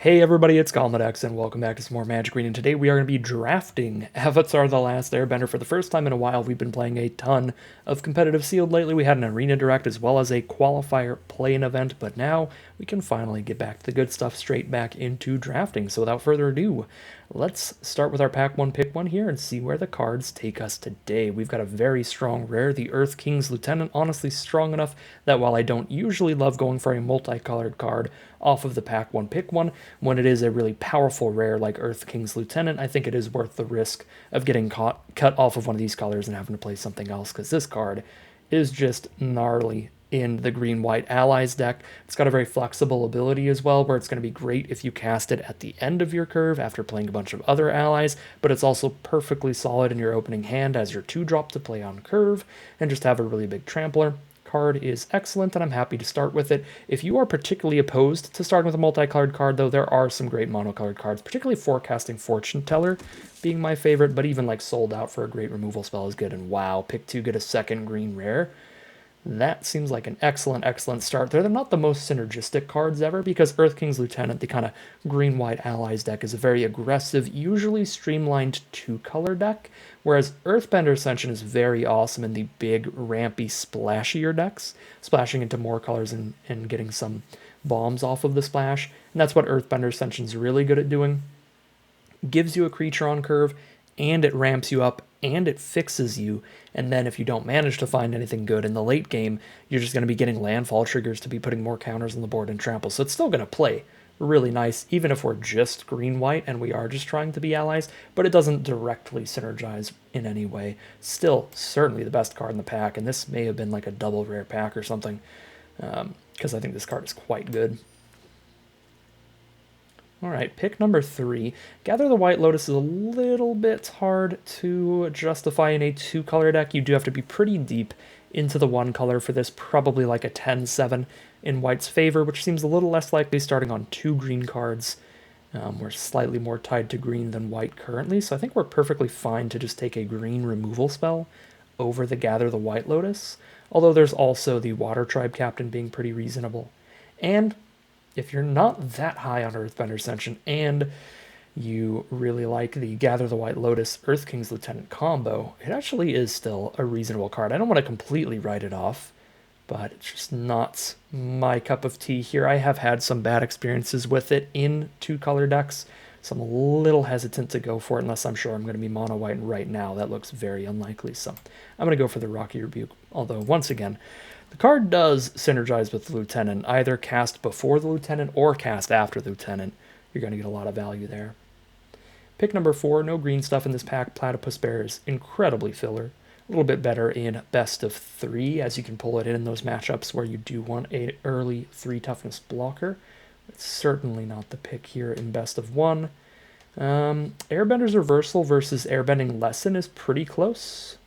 Hey everybody, it's Galmadex, and welcome back to some more Magic Reading. Today we are going to be drafting Avatar: The Last Airbender. For the first time in a while, we've been playing a ton of competitive sealed lately. We had an arena direct as well as a qualifier play-in event, but now we can finally get back to the good stuff, straight back into drafting. So without further ado, let's start with our pack one pick one here and see where the cards take us today. We've got a very strong rare, the Earth King's Lieutenant, honestly strong enough that while I don't usually love going for a multicolored card off of the pack one pick one, when it is a really powerful rare like Earth King's Lieutenant, I think it is worth the risk of getting cut off of one of these colors and having to play something else, because this card is just gnarly in the green-white allies deck. It's got a very flexible ability as well, where it's going to be great if you cast it at the end of your curve after playing a bunch of other allies, but it's also perfectly solid in your opening hand as your 2-drop to play on curve and just have a really big trampler. Card is excellent, and I'm happy to start with it. If you are particularly opposed to starting with a multicolored card, though, there are some great monocolored cards, particularly Forecasting Fortune Teller being my favorite, but even like Sold Out for a great removal spell is good. And wow, pick 2, get a second green rare. That seems like an excellent start. They're not the most synergistic cards ever, because Earth King's Lieutenant, the kind of green-white allies deck, is a very aggressive, usually streamlined 2-color deck, whereas Earthbender Ascension is very awesome in the big, rampy, splashier decks, splashing into more colors and getting some bombs off of the splash. And that's what Earthbender Ascension is really good at doing. Gives you a creature on curve, and it ramps you up, and it fixes you, and then if you don't manage to find anything good in the late game, you're just going to be getting landfall triggers to be putting more counters on the board and trample. So it's still going to play really nice, even if we're just green-white and we are just trying to be allies, but it doesn't directly synergize in any way. Still, certainly the best card in the pack, and this may have been like a double rare pack or something, because I think this card is quite good. All right, pick number 3. Gather the White Lotus is a little bit hard to justify in a 2-color deck. You do have to be pretty deep into the 1 color for this, probably like a 10-7 in White's favor, which seems a little less likely starting on 2 green cards. We're slightly more tied to green than White currently, so I think we're perfectly fine to just take a green removal spell over the Gather the White Lotus, although there's also the Water Tribe Captain being pretty reasonable. And if you're not that high on Earthbender Ascension and you really like the Gather the White Lotus Earth King's Lieutenant combo, it actually is still a reasonable card. I don't want to completely write it off, but it's just not my cup of tea here. I have had some bad experiences with it in 2-color decks, so I'm a little hesitant to go for it unless I'm sure I'm going to be mono-white, and right now that looks very unlikely. So I'm going to go for the Rocky Rebuke, although once again, the card does synergize with the Lieutenant. Either cast before the Lieutenant or cast after the Lieutenant. You're going to get a lot of value there. Pick number 4, no green stuff in this pack. Platypus Bear is incredibly filler. A little bit better in best of 3, as you can pull it in those matchups where you do want an early 3 toughness blocker. It's certainly not the pick here in best of 1. Airbender's Reversal versus Airbending Lesson is pretty close.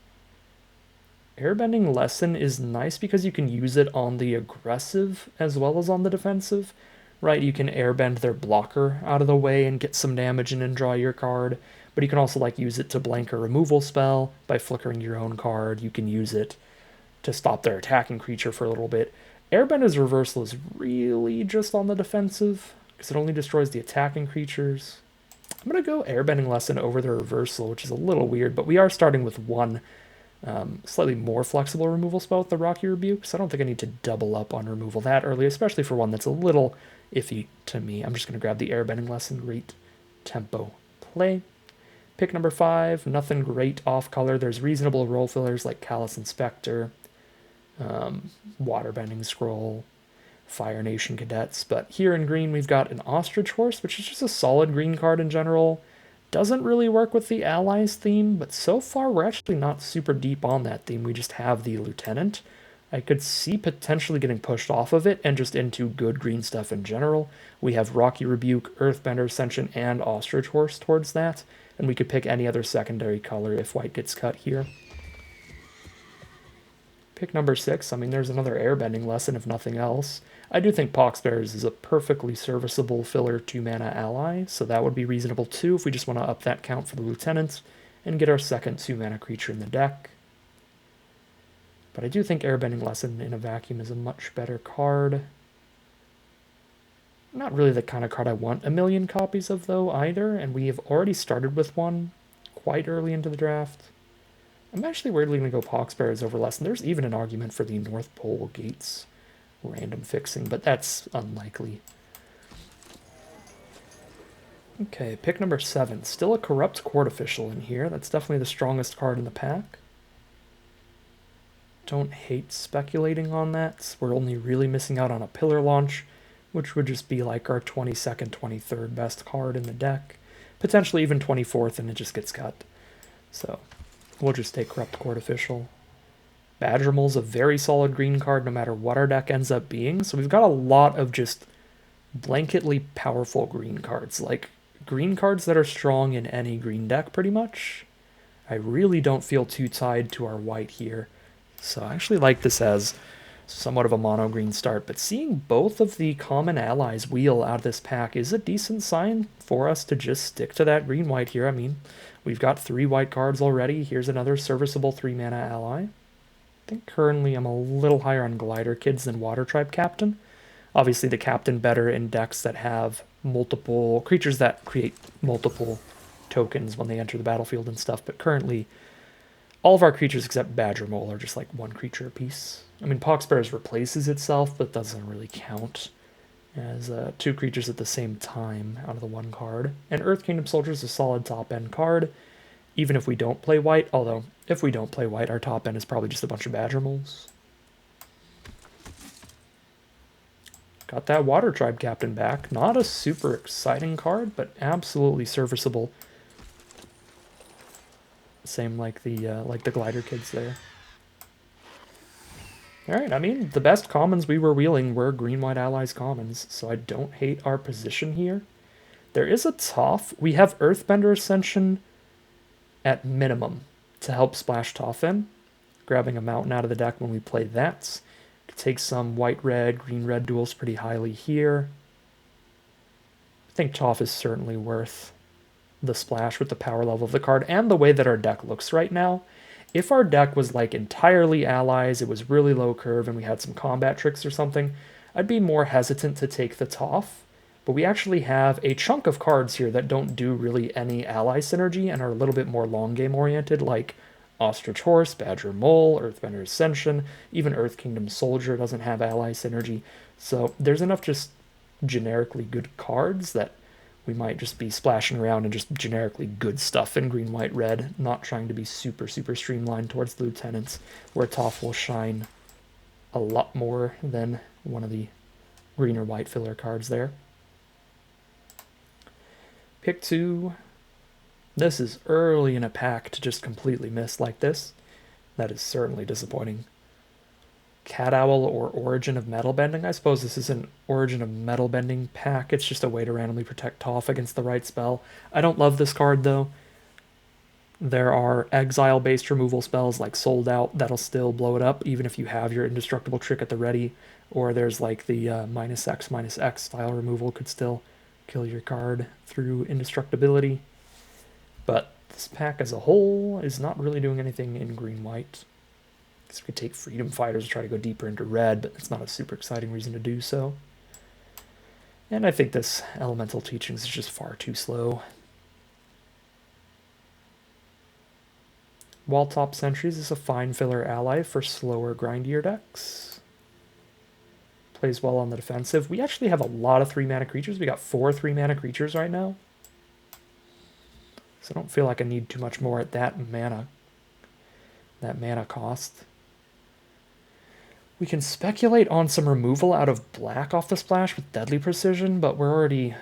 Airbending Lesson is nice because you can use it on the aggressive as well as on the defensive, right? You can airbend their blocker out of the way and get some damage and then draw your card, but you can also like use it to blank a removal spell by flickering your own card. You can use it to stop their attacking creature for a little bit. Airbender's Reversal is really just on the defensive because it only destroys the attacking creatures. I'm going to go Airbending Lesson over the Reversal, which is a little weird, but we are starting with one slightly more flexible removal spell with the Rocky Rebuke, so I don't think I need to double up on removal that early, especially for one that's a little iffy to me. I'm just going to grab the Airbending Lesson. Great tempo play. Pick number 5, nothing great off color. There's reasonable role fillers like Callous Inspector, Waterbending Scroll, Fire Nation Cadets, but here in green we've got an Ostrich Horse, which is just a solid green card in general. Doesn't really work with the allies theme, but so far we're actually not super deep on that theme. We just have the Lieutenant. I could see potentially getting pushed off of it and just into good green stuff in general. We have Rocky Rebuke, Earthbender Ascension, and Ostrich Horse towards that, and we could pick any other secondary color if White gets cut here. Pick number 6, I mean, there's another Airbending Lesson if nothing else. I do think Poxbearers is a perfectly serviceable filler 2-mana ally, so that would be reasonable too if we just want to up that count for the Lieutenant and get our second 2-mana creature in the deck. But I do think Airbending Lesson in a vacuum is a much better card. Not really the kind of card I want a million copies of, though, either, and we have already started with one quite early into the draft. I'm actually weirdly going to go Poxbearers over less, and there's even an argument for the North Pole Gates random fixing, but that's unlikely. Okay, pick number 7. Still a Corrupt Court Official in here. That's definitely the strongest card in the pack. Don't hate speculating on that. We're only really missing out on a Pillar Launch, which would just be like our 22nd, 23rd best card in the deck. Potentially even 24th, and it just gets cut. So we'll just take Corrupt Court Official. Badgermole's a very solid green card no matter what our deck ends up being. So we've got a lot of just blanketly powerful green cards. Like green cards that are strong in any green deck pretty much. I really don't feel too tied to our white here. So I actually like this as somewhat of a mono green start, but seeing both of the common allies wheel out of this pack is a decent sign for us to just stick to that green-white here. I mean, we've got 3 white cards already. Here's another serviceable 3-mana ally. I think currently I'm a little higher on Glider Kids than Water Tribe Captain. Obviously the Captain better in decks that have multiple creatures that create multiple tokens when they enter the battlefield and stuff, but currently all of our creatures except Badger Mole are just like 1 creature apiece. I mean, Poxbearers replaces itself, but doesn't really count as 2 creatures at the same time out of the 1 card. And Earth Kingdom Soldier is a solid top-end card, even if we don't play white, although if we don't play white, our top end is probably just a bunch of Badger Moles. Got that Water Tribe Captain back. Not a super exciting card, but absolutely serviceable. Same like the Glider Kids there. Alright, I mean, the best commons we were wheeling were Green-White Allies commons, so I don't hate our position here. There is a Toph. We have Earthbender Ascension at minimum to help splash Toph in. Grabbing a Mountain out of the deck when we play that. Could take some white-red, green-red duels pretty highly here. I think Toph is certainly worth the splash with the power level of the card and the way that our deck looks right now. If our deck was like entirely allies, it was really low curve, and we had some combat tricks or something, I'd be more hesitant to take the Toph. But we actually have a chunk of cards here that don't do really any ally synergy and are a little bit more long game oriented, like Ostrich Horse, Badger Mole, Earthbender Ascension, even Earth Kingdom Soldier doesn't have ally synergy. So there's enough just generically good cards that we might just be splashing around and just generically good stuff in green, white, red, not trying to be super, super streamlined towards the lieutenants, where Toph will shine a lot more than one of the green or white filler cards there. Pick 2. This is early in a pack to just completely miss like this. That is certainly disappointing. Cat Owl or Origin of Metal Bending. I suppose this is an Origin of Metal Bending pack. It's just a way to randomly protect Toph against the right spell. I don't love this card, though. There are exile-based removal spells like Sold Out that'll still blow it up, even if you have your indestructible trick at the ready. Or there's like the -X style removal could still kill your card through indestructibility. But this pack as a whole is not really doing anything in green-white. Guess we could take Freedom Fighters to try to go deeper into red, but it's not a super exciting reason to do so. And I think this Elemental Teachings is just far too slow. Walltop Sentries is a fine filler ally for slower, grindier decks. Plays well on the defensive. We actually have a lot of 3-mana creatures. We got 4 3-mana creatures right now. So I don't feel like I need too much more at that mana cost. We can speculate on some removal out of black off the splash with Deadly Precision, but we're already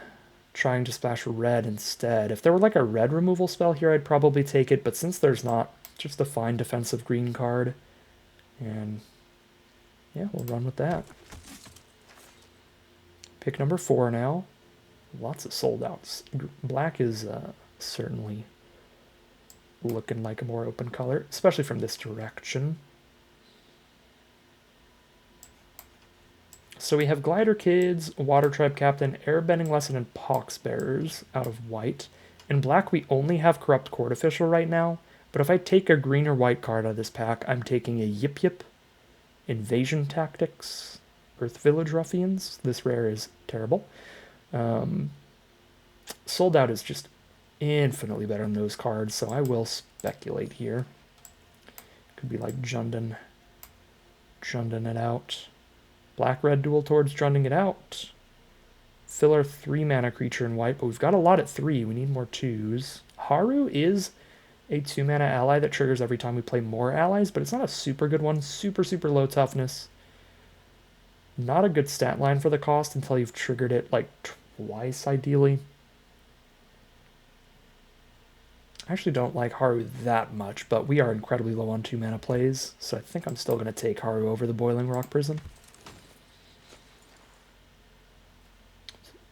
trying to splash red instead. If there were like a red removal spell here, I'd probably take it, but since there's not, just a fine defensive green card. And yeah, we'll run with that. Pick number 4 now. Lots of sold outs. Black is certainly looking like a more open color, especially from this direction. So we have Glider Kids, Water Tribe Captain, Airbending Lesson, and Poxbearers out of white. In black, we only have Corrupt Court Official right now, but if I take a green or white card out of this pack, I'm taking a Yip Yip, Invasion Tactics, Earth Village Ruffians. This rare is terrible. Sold Out is just infinitely better than those cards, so I will speculate here. Could be like Jundin it out. Black-red duel towards Junding it out. Filler 3-mana creature in white, but we've got a lot at 3. We need more 2s. Haru is a 2-mana ally that triggers every time we play more allies, but it's not a super good one. Super, super low toughness. Not a good stat line for the cost until you've triggered it like twice, ideally. I actually don't like Haru that much, but we are incredibly low on 2-mana plays, so I think I'm still going to take Haru over the Boiling Rock Prison.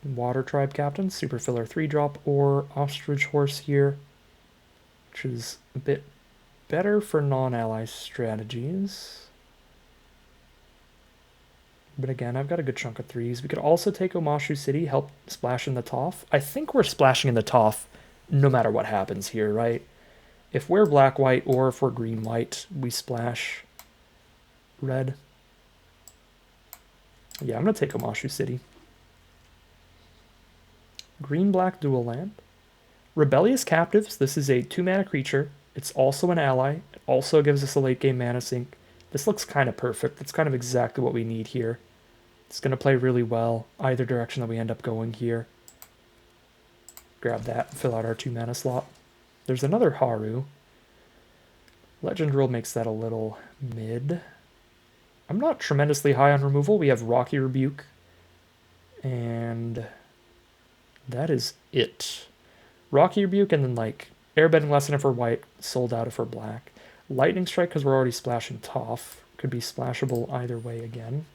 Water Tribe Captain, Super Filler 3-drop, or Ostrich Horse here, which is a bit better for non-ally strategies. But again, I've got a good chunk of 3s. We could also take Omashu City, help splash in the Toph. I think we're splashing in the Toph no matter what happens here, right? If we're black-white or if we're green-white, we splash red. Yeah, I'm going to take Omashu City. Green-black dual land. Rebellious Captives. This is a 2-mana creature. It's also an ally. It also gives us a late-game mana sink. This looks kind of perfect. That's kind of exactly what we need here. It's going to play really well either direction that we end up going here. Grab that and fill out our 2-mana slot. There's another Haru. Legend Rule makes that a little mid. I'm not tremendously high on removal. We have Rocky Rebuke. And that is it. Rocky Rebuke and then like Airbending Lesson if we're white, Sold Out if we're black. Lightning Strike because we're already splashing Toph. Could be splashable either way again.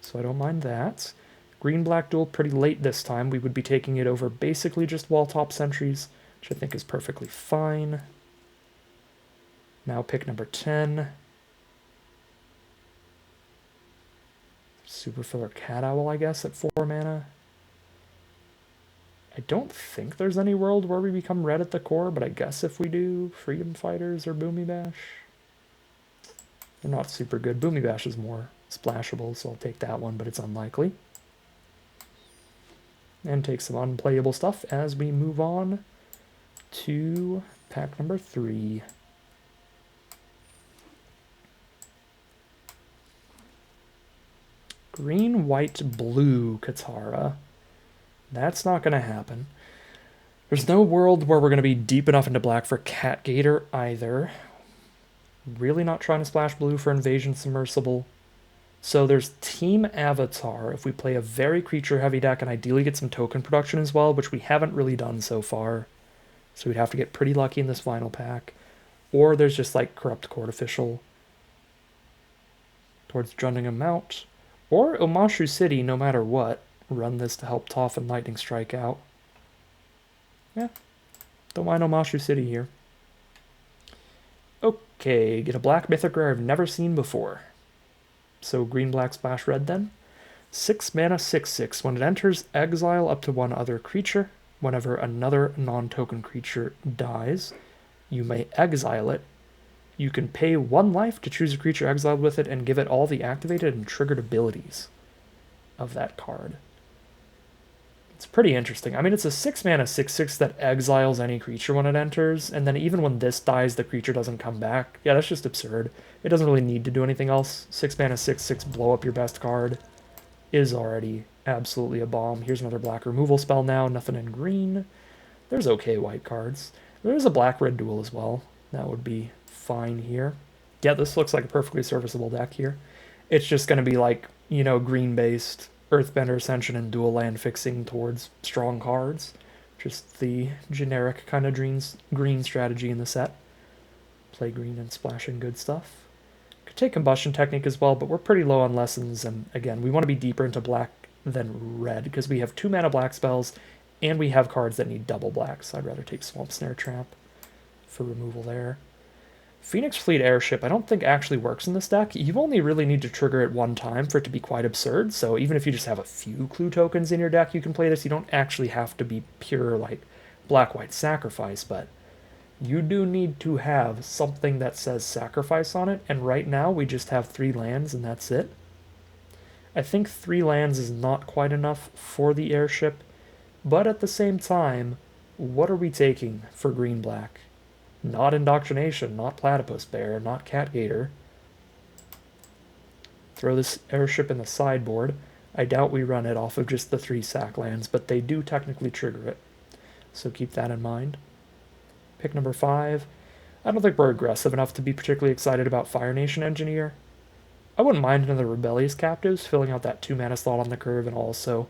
So I don't mind that. Green-black duel pretty late this time. We would be taking it over basically just wall top sentries, which I think is perfectly fine. Now pick number 10. Super Filler Cat Owl, I guess, at 4 mana. I don't think there's any world where we become red at the core, but I guess if we do, Freedom Fighters or Boomy Bash. They're not super good. Boomy Bash is more splashable, so I'll take that one, but it's unlikely. And take some unplayable stuff as we move on to pack number 3. Green, white, blue Katara. That's not going to happen. There's no world where we're going to be deep enough into black for Cat Gator either. Really not trying to splash blue for Invasion Submersible. So there's Team Avatar if we play a very creature-heavy deck and ideally get some token production as well, which we haven't really done so far. So we'd have to get pretty lucky in this final pack. Or there's just like Corrupt Court Official towards Drundingham Mount. Or Omashu City, no matter what. Run this to help Toph and Lightning Strike out. Yeah, don't mind Omashu City here. Okay, get a black mythic rare I've never seen before. So green-black splash red then. 6 mana 6/6. When it enters, exile up to one other creature. Whenever another non-token creature dies, you may exile it. You can pay 1 life to choose a creature exiled with it and give it all the activated and triggered abilities of that card. It's pretty interesting. I mean, it's a 6 mana 6/6 that exiles any creature when it enters, and then even when this dies, the creature doesn't come back. Yeah, that's just absurd. It doesn't really need to do anything else. 6 mana 6/6 blow up your best card is already absolutely a bomb. Here's another black removal spell now. Nothing in green. There's okay white cards. There's a black-red duel as well. That would be fine here. Yeah, this looks like a perfectly serviceable deck here. It's just going to be like, you know, green-based Earthbender, Ascension, and dual land fixing towards strong cards. Just the generic kind of green strategy in the set. Play green and splash in good stuff. Could take Combustion Technique as well, but we're pretty low on lessons, and again, we want to be deeper into black than red, because we have 2 mana black spells, and we have cards that need double black, so I'd rather take Swamp Snare Trap for removal there. Phoenix Fleet Airship I don't think actually works in this deck. You only really need to trigger it 1 time for it to be quite absurd, so even if you just have a few clue tokens in your deck, you can play this. You don't actually have to be pure, like, black-white sacrifice, but you do need to have something that says sacrifice on it, and right now we just have 3 lands and that's it. I think 3 lands is not quite enough for the airship, but at the same time, what are we taking for green-black? Not Indoctrination, not Platypus Bear, not Cat Gator. Throw this airship in the sideboard. I doubt we run it off of just the 3 sack lands, but they do technically trigger it. So keep that in mind. Pick number 5. I don't think we're aggressive enough to be particularly excited about Fire Nation Engineer. I wouldn't mind another Rebellious Captives, filling out that 2 mana slot on the curve and also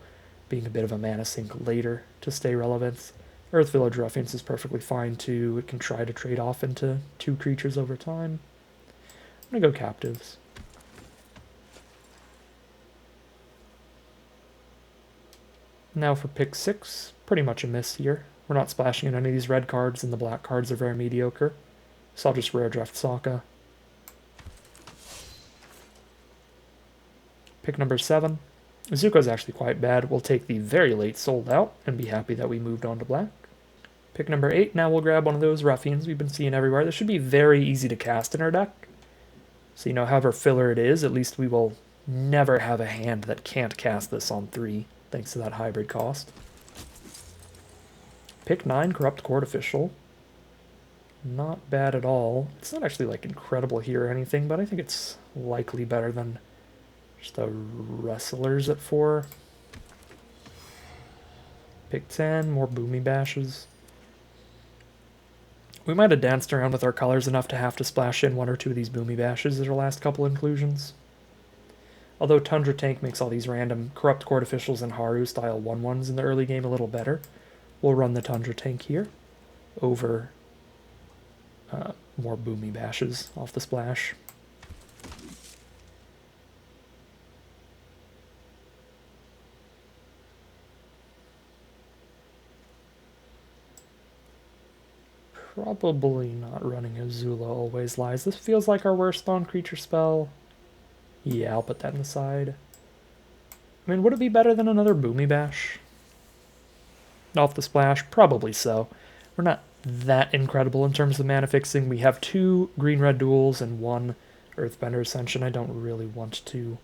being a bit of a mana sink later to stay relevant. Earth Village Ruffians is perfectly fine too. It can try to trade off into 2 creatures over time. I'm going to go Captives. Now for pick 6, pretty much a miss here. We're not splashing in any of these red cards, and the black cards are very mediocre. So I'll just rare draft Sokka. Pick number 7. Zuko's actually quite bad. We'll take the very late sold out and be happy that we moved on to black. Pick number 8. Now we'll grab one of those Ruffians we've been seeing everywhere. This should be very easy to cast in our deck. So, however filler it is, at least we will never have a hand that can't cast this on 3, thanks to that hybrid cost. Pick 9, Corrupt Court Official. Not bad at all. It's not actually like incredible here or anything, but I think it's likely better than just the Wrestlers at 4. Pick 10, more Boomy Bashes. We might have danced around with our colors enough to have to splash in 1 or 2 of these Boomy Bashes as our last couple inclusions. Although Tundra Tank makes all these random Corrupt Court Officials and Haru style 1/1s in the early game a little better, we'll run the Tundra Tank here over more Boomy Bashes off the splash. Probably not running Azula Always Lies. This feels like our worst non-creature spell. Yeah, I'll put that in the side. I mean, would it be better than another Boomy Bash off the splash? Probably so. We're not that incredible in terms of mana fixing. We have 2 green-red duels and 1 Earthbender Ascension. I don't really want to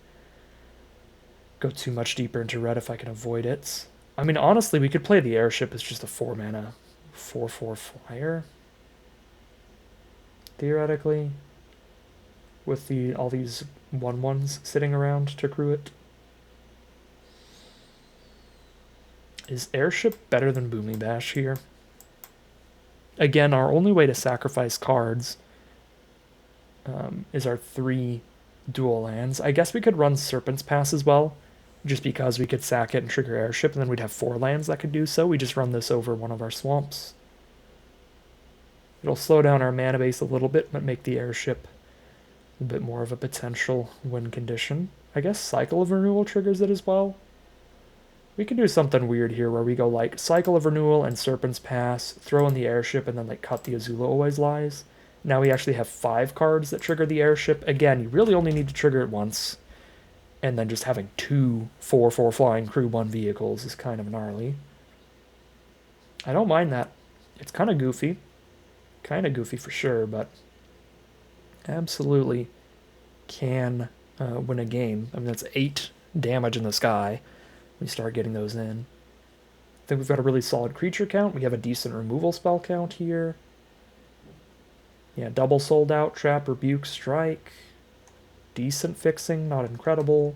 go too much deeper into red if I can avoid it. I mean, honestly, we could play the airship as just a 4-mana 4/4 flyer. Theoretically. With all these 1/1s sitting around to crew it. Is airship better than Boomy Bash here? Again, our only way to sacrifice cards is our 3 dual lands. I guess we could run Serpent's Pass as well, just because we could sack it and trigger airship, and then we'd have 4 lands that could do so. We just run this over one of our swamps. It'll slow down our mana base a little bit, but make the airship a bit more of a potential win condition. I guess Cycle of Renewal triggers it as well. We could do something weird here where we go like Cycle of Renewal and Serpent's Pass, throw in the airship, and then like cut the Azula Always Lies. Now we actually have 5 cards that trigger the airship. Again, you really only need to trigger it once. And then just having 2 4/4 flying crew 1 vehicles is kind of gnarly. I don't mind that. It's kind of goofy. Kind of goofy for sure, but absolutely can win a game. I mean, that's 8 damage in the sky. We start getting those in. I think we've got a really solid creature count. We have a decent removal spell count here. Yeah, double sold out, trap, rebuke, strike. Decent fixing, not incredible.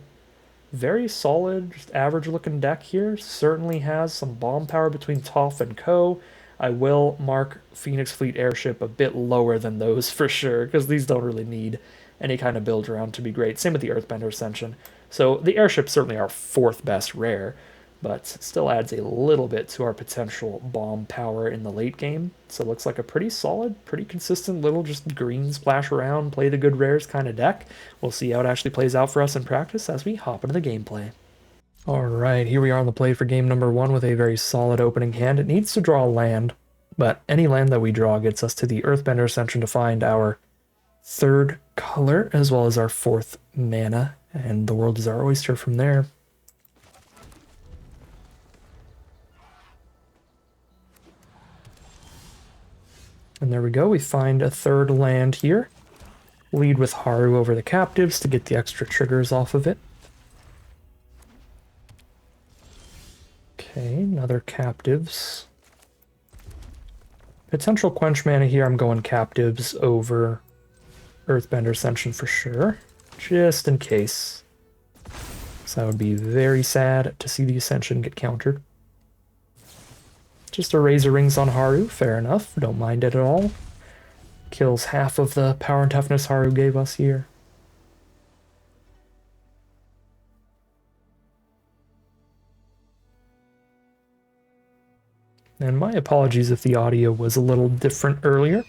Very solid, just average looking deck here. Certainly has some bomb power between Toph and Co. I will mark Phoenix Fleet Airship a bit lower than those for sure, because these don't really need any kind of build around to be great. Same with the Earthbender Ascension. So the airship's certainly our 4th best rare, but still adds a little bit to our potential bomb power in the late game. So it looks like a pretty solid, pretty consistent little just green splash around, play the good rares kind of deck. We'll see how it actually plays out for us in practice as we hop into the gameplay. Alright, here we are on the play for game number 1 with a very solid opening hand. It needs to draw a land, but any land that we draw gets us to the Earthbender Ascension to find our 3rd color, as well as our 4th mana, and the world is our oyster from there. And there we go, we find a 3rd land here. Lead with Haru over the captives to get the extra triggers off of it. Other captives. Potential quench mana here, I'm going captives over Earthbender Ascension for sure, just in case. So that would be very sad to see the Ascension get countered. Just a Razor Rings on Haru, fair enough, don't mind it at all. Kills half of the power and toughness Haru gave us here. And my apologies if the audio was a little different earlier.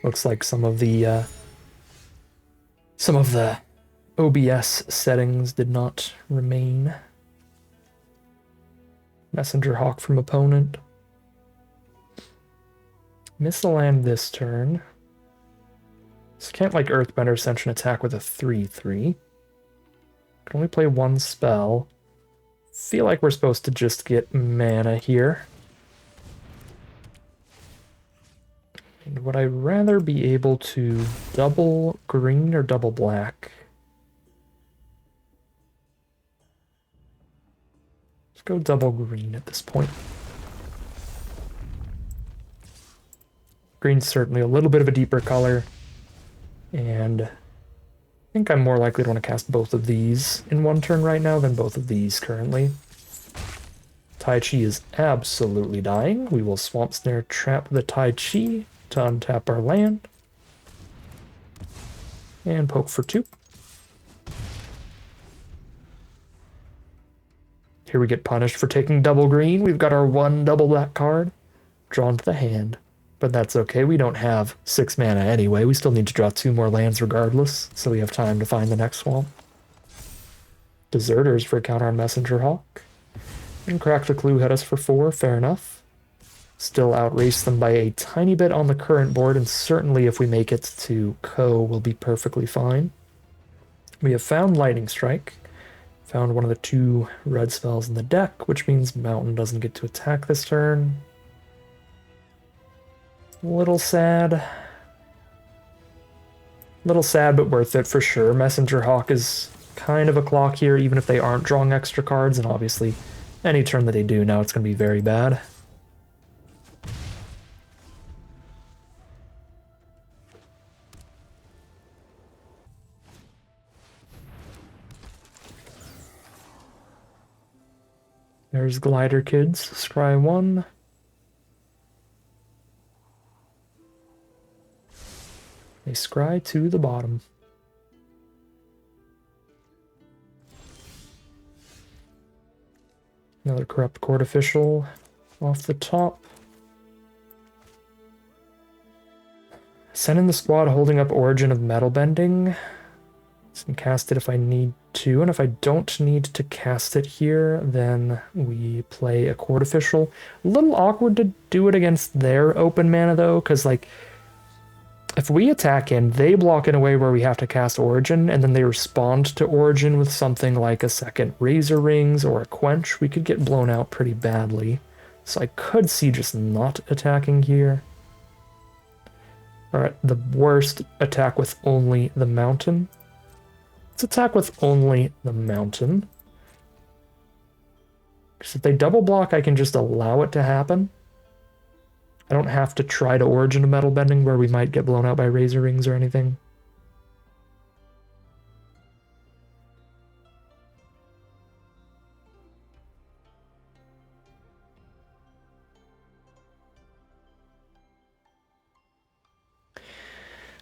Looks like some of the OBS settings did not remain. Messenger Hawk from opponent. Miss the land this turn. So can't like Earthbender Ascension attack with a 3/3. Can only play one spell. Feel like we're supposed to just get mana here. And would I rather be able to double green or double black? Let's go double green at this point. Green's certainly a little bit of a deeper color, and I think I'm more likely to want to cast both of these in one turn right now than both of these currently. Tai Chi is absolutely dying. We will Swamp Snare trap the Tai Chi to untap our land. And poke for 2. Here we get punished for taking double green. We've got our 1 double black card drawn to the hand. But that's okay, we don't have 6 mana anyway. We still need to draw 2 more lands regardless, so we have time to find the next swamp. Deserters for counter on Messenger Hawk. And Crack the Clue hit us for 4, fair enough. Still outrace them by a tiny bit on the current board, and certainly if we make it to Ko, we'll be perfectly fine. We have found Lightning Strike. Found one of the 2 red spells in the deck, which means Mountain doesn't get to attack this turn. Little sad, but worth it for sure. Messenger Hawk is kind of a clock here, even if they aren't drawing extra cards, and obviously any turn that they do now, it's going to be very bad. There's Glider Kids, scry 1. They scry to the bottom. Another Corrupt Court Official off the top. Send in the squad holding up Origin of Metal Bending. Can cast it if I need to, and if I don't need to cast it here, then we play a Court Official. A little awkward to do it against their open mana though, because like, if we attack in, they block in a way where we have to cast Origin, and then they respond to Origin with something like a second Razor Rings or a Quench. We could get blown out pretty badly. So I could see just not attacking here. Alright, the worst, attack with only the Mountain. Let's attack with only the Mountain. Because if they double block, I can just allow it to happen. I don't have to try to Origin of Metal Bending where we might get blown out by Razor Rings or anything.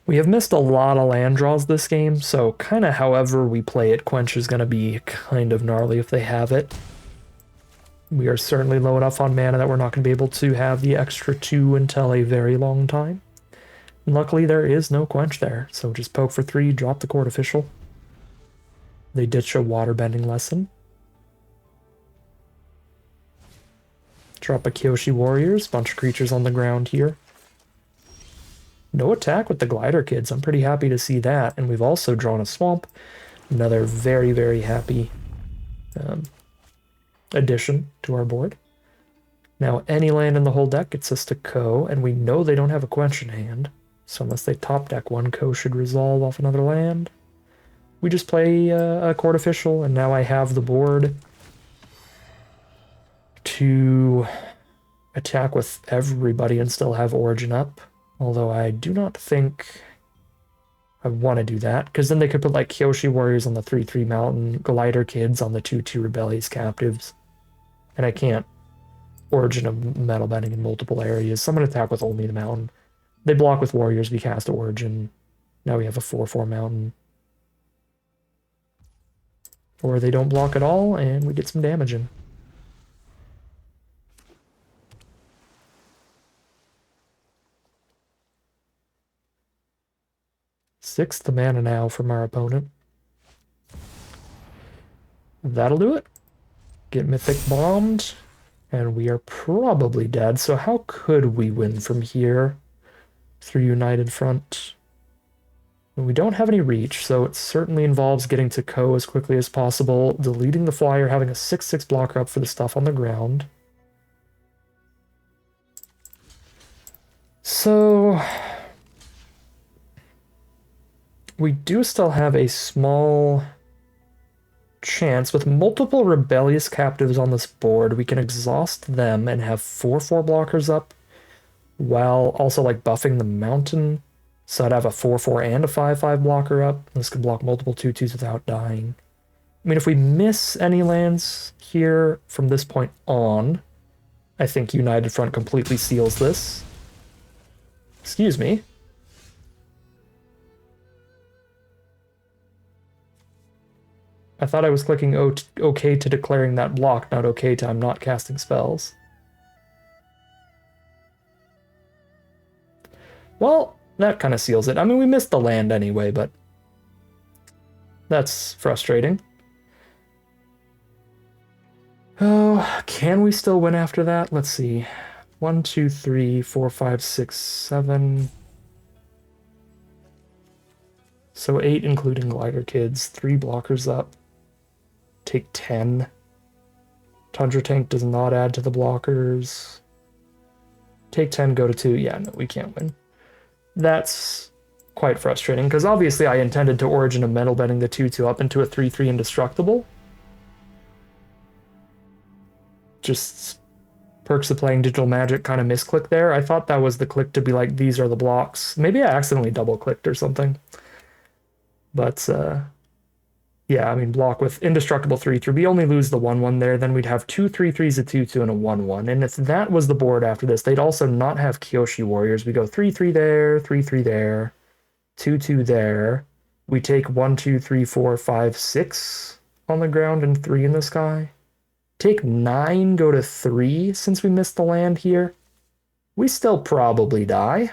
We have missed a lot of land draws this game, so kind of however we play it, Quench is going to be kind of gnarly if they have it. We are certainly low enough on mana that we're not going to be able to have the extra 2 until a very long time. And luckily there is no Quench there, so just poke for 3, drop the Court Official. They ditch a Waterbending lesson. Drop a Kyoshi Warriors, bunch of creatures on the ground here. No attack with the Glider Kids, I'm pretty happy to see that, and we've also drawn a Swamp. Another very, very happy addition to our board. Now any land in the whole deck gets us to Ko, and we know they don't have a Quench in hand, so unless they top deck one, Ko should resolve off another land. We just play a Court Official, and now I have the board to attack with everybody and still have Origin up. Although I do not think I want to do that, because then they could put like Kyoshi Warriors on the 3-3 Mountain, Glider Kids on the 2-2 Rebellious Captives. And I can't Origin of Metal Bending in multiple areas. So I'm going to attack with only the Mountain. They block with Warriors, we cast Origin. Now we have a 4-4 Mountain. Or they don't block at all, and we get some damage in. Sixth mana now from our opponent. That'll do it. Get Mythic bombed, and we are probably dead. So how could we win from here through United Front? We don't have any reach, so it certainly involves getting to Ko as quickly as possible, deleting the flyer, having a 6/6 blocker up for the stuff on the ground. So we do still have a small chance. With multiple Rebellious Captives on this board, we can exhaust them and have 4/4 blockers up, while also like buffing the Mountain. So I'd have a 4/4 and a 5/5 blocker up. This could block multiple 2/2s without dying. I mean, if we miss any lands here from this point on, I think United Front completely seals this. Excuse me. I thought I was clicking OK to declaring that block, not OK to I'm not casting spells. Well, that kind of seals it. I mean, we missed the land anyway, but that's frustrating. Oh, can we still win after that? Let's see. 1, 2, 3, 4, 5, 6, 7. So 8 including Glider Kids, 3 blockers up. Take 10. Tundra Tank does not add to the blockers. Take 10, go to 2. Yeah, no, we can't win. That's quite frustrating, because obviously I intended to Origin of Metal Bending the 2/2 up into a 3/3 Indestructible. Just Perks of Playing Digital Magic kind of misclick there. I thought that was the click to be like, these are the blocks. Maybe I accidentally double-clicked or something. But, yeah, I mean, block with Indestructible 3/3. We only lose the 1/1 there, then we'd have 2 3/3s, a 2/2, and a 1/1. And if that was the board after this, they'd also not have Kyoshi Warriors. We go 3/3 there, 3/3 there, 2/2 there. We take 1, 2, 3, 4, 5, 6 on the ground and 3 in the sky. Take 9, go to 3 since we missed the land here. We still probably die.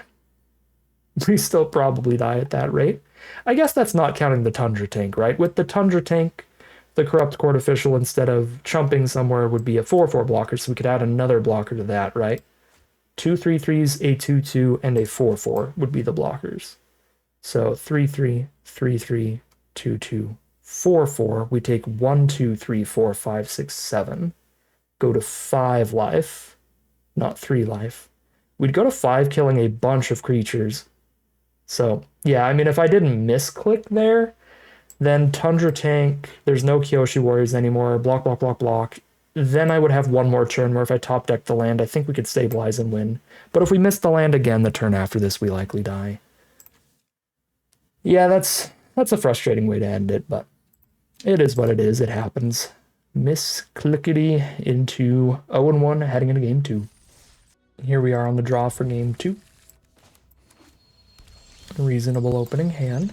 We still probably die at that rate. I guess that's not counting the Tundra Tank, right? With the Tundra Tank, the Corrupt Court Official, instead of chumping somewhere, would be a 4/4 blocker, so we could add another blocker to that, right? 2 3/3s, a 2/2, and a 4/4 would be the blockers. So 3/3, 3/3, 2/2, 4/4. We take 1, 2, 3, 4, 5, 6, 7. Go to 5 life, not 3 life. We'd go to 5, killing a bunch of creatures. So, yeah, I mean, if I didn't misclick there, then Tundra Tank, there's no Kyoshi Warriors anymore, block, block, block, block. Then I would have one more turn where if I top deck the land, I think we could stabilize and win. But if we miss the land again, the turn after this, we likely die. Yeah, that's a frustrating way to end it, but it is what it is. It happens. Misclickety into 0-1 heading into game 2. Here we are on the draw for game 2. Reasonable opening hand.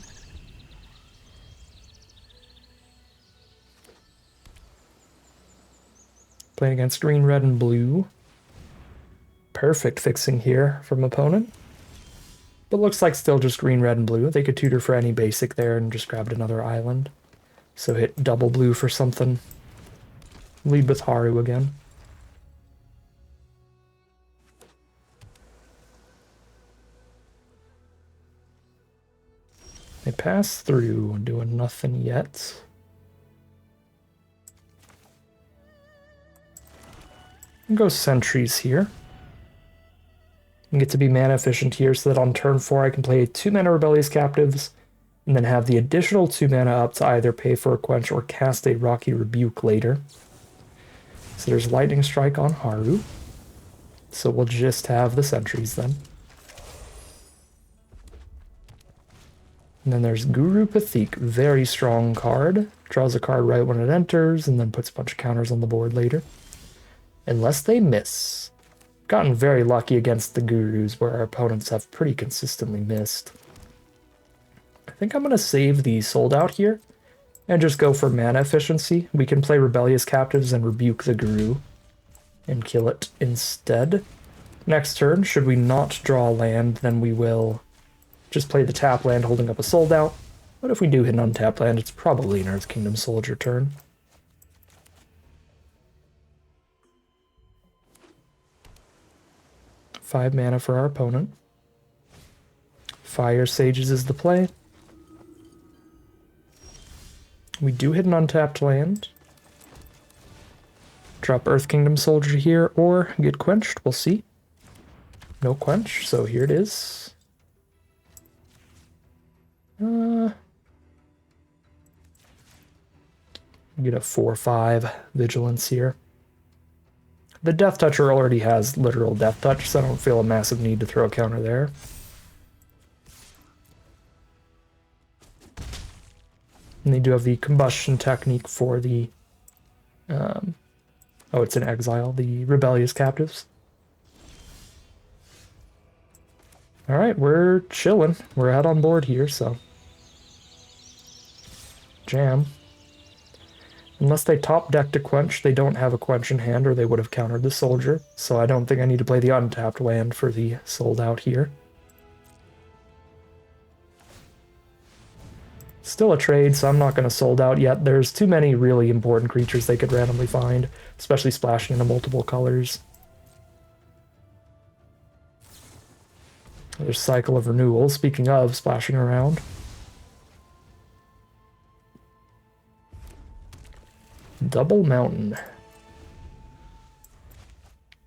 Playing against green, red, and blue. Perfect fixing here from opponent. But looks like still just green, red, and blue. They could tutor for any basic there and just grabbed another island. So hit double blue for something. Lead with Haru again. They pass through, doing nothing yet. Go sentries here. And get to be mana efficient here so that on turn 4 I can play 2 mana Rebellious Captives and then have the additional 2 mana up to either pay for a quench or cast a Rocky Rebuke later. So there's Lightning Strike on Haru. So we'll just have the sentries then. And then there's Guru Pathik, very strong card. Draws a card right when it enters, and then puts a bunch of counters on the board later. Unless they miss. Gotten very lucky against the Gurus, where our opponents have pretty consistently missed. I think I'm going to save the Sold Out here, and just go for mana efficiency. We can play Rebellious Captives and rebuke the Guru, and kill it instead. Next turn, should we not draw land, then we will just play the tap land holding up a Sold Out. But if we do hit an untapped land, it's probably an Earth Kingdom Soldier turn. Five mana for our opponent. Fire Sages is the play. We do hit an untapped land. Drop Earth Kingdom Soldier here, or get quenched, we'll see. No quench, so here it is. Get a 4/5 Vigilance here. The Death Toucher already has literal Death Touch, so I don't feel a massive need to throw a counter there. And they do have the Combustion Technique for the... oh, it's an Exile, the Rebellious Captives. Alright, we're chilling. We're out on board here, so... Jam. Unless they top deck to quench, they don't have a quench in hand, or they would have countered the soldier, so I don't think I need to play the untapped land for the Sold Out here. Still a trade, so I'm not going to Sold Out yet. There's too many really important creatures they could randomly find, especially splashing into multiple colors. There's Cycle of Renewal, speaking of splashing around. Double Mountain.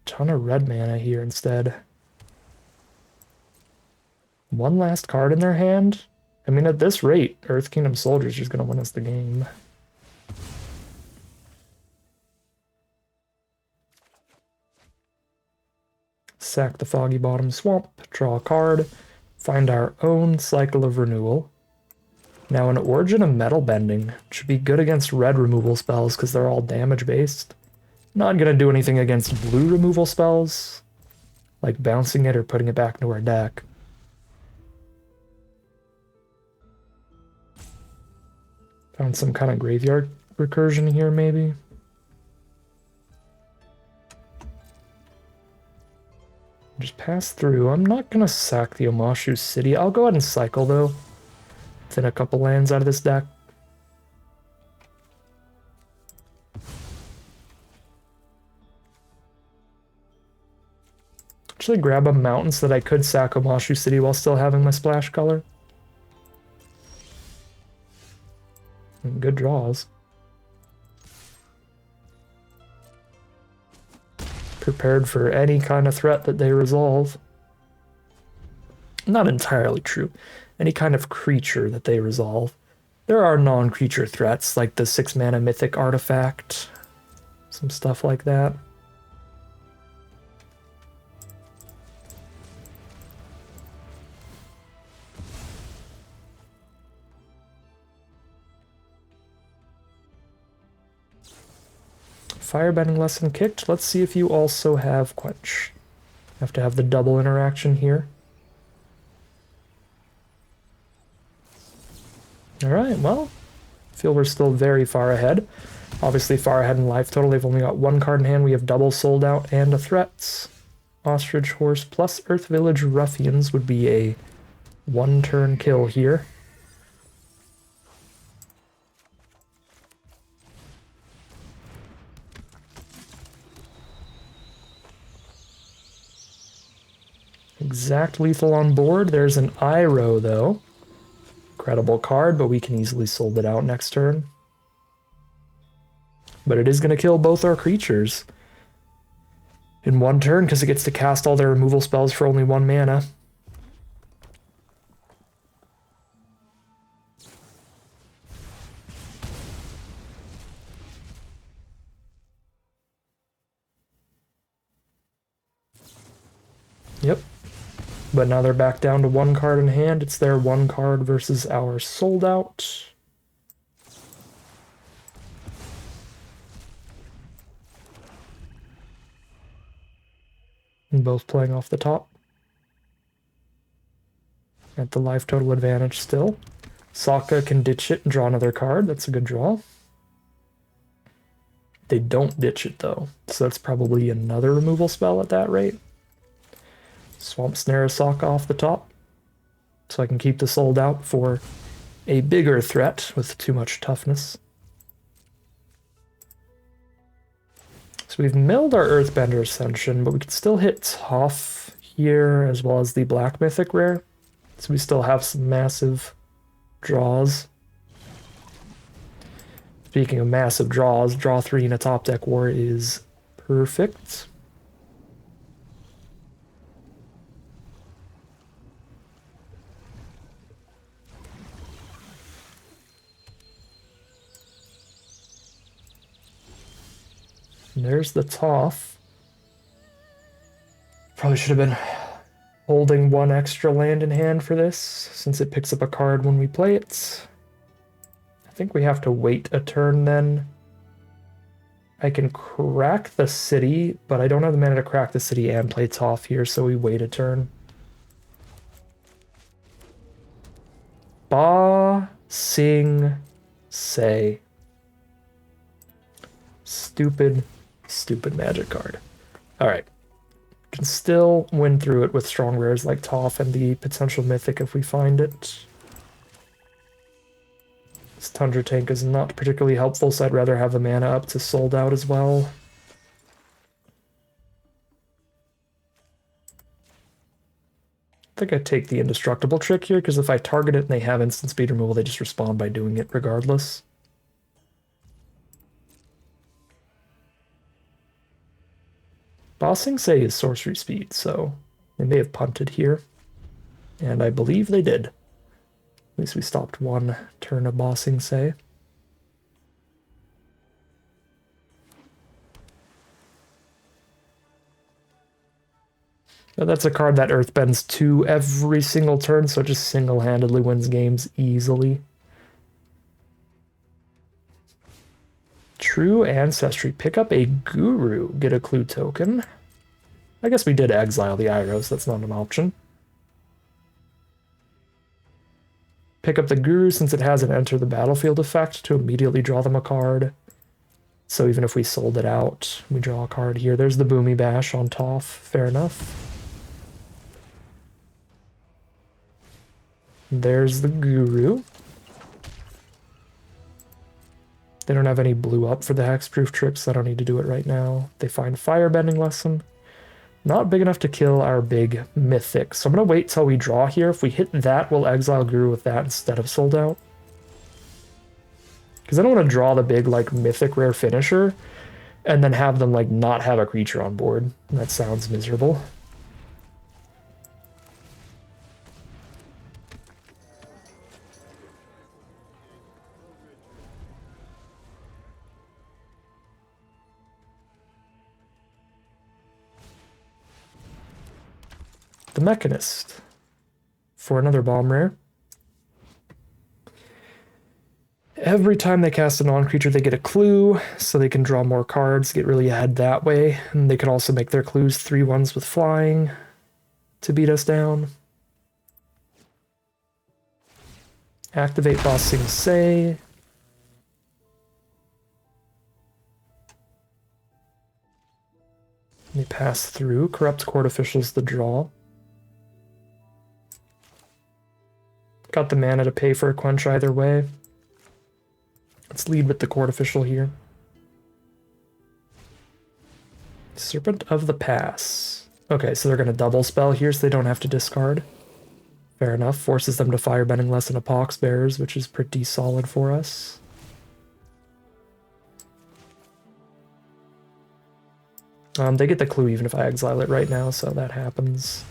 Ton of red mana here instead. One last card in their hand? I mean, at this rate, Earth Kingdom Soldier's just going to win us the game. Sack the Foggy Bottom Swamp, draw a card, find our own Cycle of Renewal. Now, an Origin of Metal Bending should be good against red removal spells because they're all damage-based. Not going to do anything against blue removal spells, like bouncing it or putting it back into our deck. Found some kind of graveyard recursion here, maybe. Just pass through. I'm not going to sack the Omashu City. I'll go ahead and cycle, though. Thin a couple lands out of this deck. Actually grab a mountain so that I could sack Omashu City while still having my splash color. And good draws. Prepared for any kind of threat that they resolve. Not entirely true. Any kind of creature that they resolve. There are non-creature threats, like the 6-mana Mythic Artifact. Some stuff like that. Firebending lesson kicked. Let's see if you also have Quench. Have to have the double interaction here. Alright, well, feel we're still very far ahead. Obviously far ahead in life total. They've only got one card in hand. We have double Sold Out and a threat. Ostrich Horse plus Earth Village Ruffians would be a one-turn kill here. Exact lethal on board. There's an Iroh, though. Incredible card, but we can easily Sold It Out next turn. But it is going to kill both our creatures in one turn because it gets to cast all their removal spells for only 1 mana. Yep. But now they're back down to one card in hand. It's their one card versus our sold out. And both playing off the top. At the life total advantage still. Sokka can ditch it and draw another card. That's a good draw. They don't ditch it though, so that's probably another removal spell at that rate. Swamp Snare Sokka off the top, so I can keep the sold out for a bigger threat with too much toughness. So we've milled our Earthbender Ascension, but we can still hit Toph here as well as the Black Mythic Rare. So we still have some massive draws. Speaking of massive draws, draw 3 in a top deck war is perfect. And there's the Toph. Probably should have been holding one extra land in hand for this, since it picks up a card when we play it. I think we have to wait a turn then. I can crack the city, but I don't have the mana to crack the city and play Toph here, so we wait a turn. Ba Sing Se. Stupid, stupid magic card. Alright. Can still win through it with strong rares like Toph and the potential mythic if we find it. This Tundra Tank is not particularly helpful, so I'd rather have the mana up to sold out as well. I think I take the indestructible trick here, because if I target it and they have instant speed removal, they just respond by doing it regardless. Ba Sing Se is sorcery speed, so they may have punted here. And I believe they did. At least we stopped one turn of Ba Sing Se. Now that's a card that Earthbends 2 every single turn, so it just single-handedly wins games easily. True Ancestry. Pick up a Guru. Get a clue token. I guess we did exile the Iros. That's not an option. Pick up the Guru since it has an enter the battlefield effect to immediately draw them a card. So even if we sold it out, we draw a card here. There's the Boomy Bash on Toph. Fair enough. There's the Guru. They don't have any blue up for the hexproof tricks, so I don't need to do it right now. They find Firebending Lesson. Not big enough to kill our big mythic. So I'm going to wait till we draw here. If we hit that, we'll exile Guru with that instead of sold out. Because I don't want to draw the big like mythic rare finisher and then have them like not have a creature on board. That sounds miserable. The Mechanist for another bomb rare. Every time they cast a non-creature, they get a clue, so they can draw more cards, get really ahead that way. And they can also make their clues 3/1s with flying to beat us down. Activate Ba Sing Se. They pass through. Corrupt Court Officials the draw. Got the mana to pay for a quench either way. Let's lead with the Court Official here. Serpent of the Pass. Okay, so they're going to double spell here so they don't have to discard. Fair enough. Forces them to Firebending Lesson of Pox Bearers, which is pretty solid for us. They get the clue even if I exile it right now, so that happens.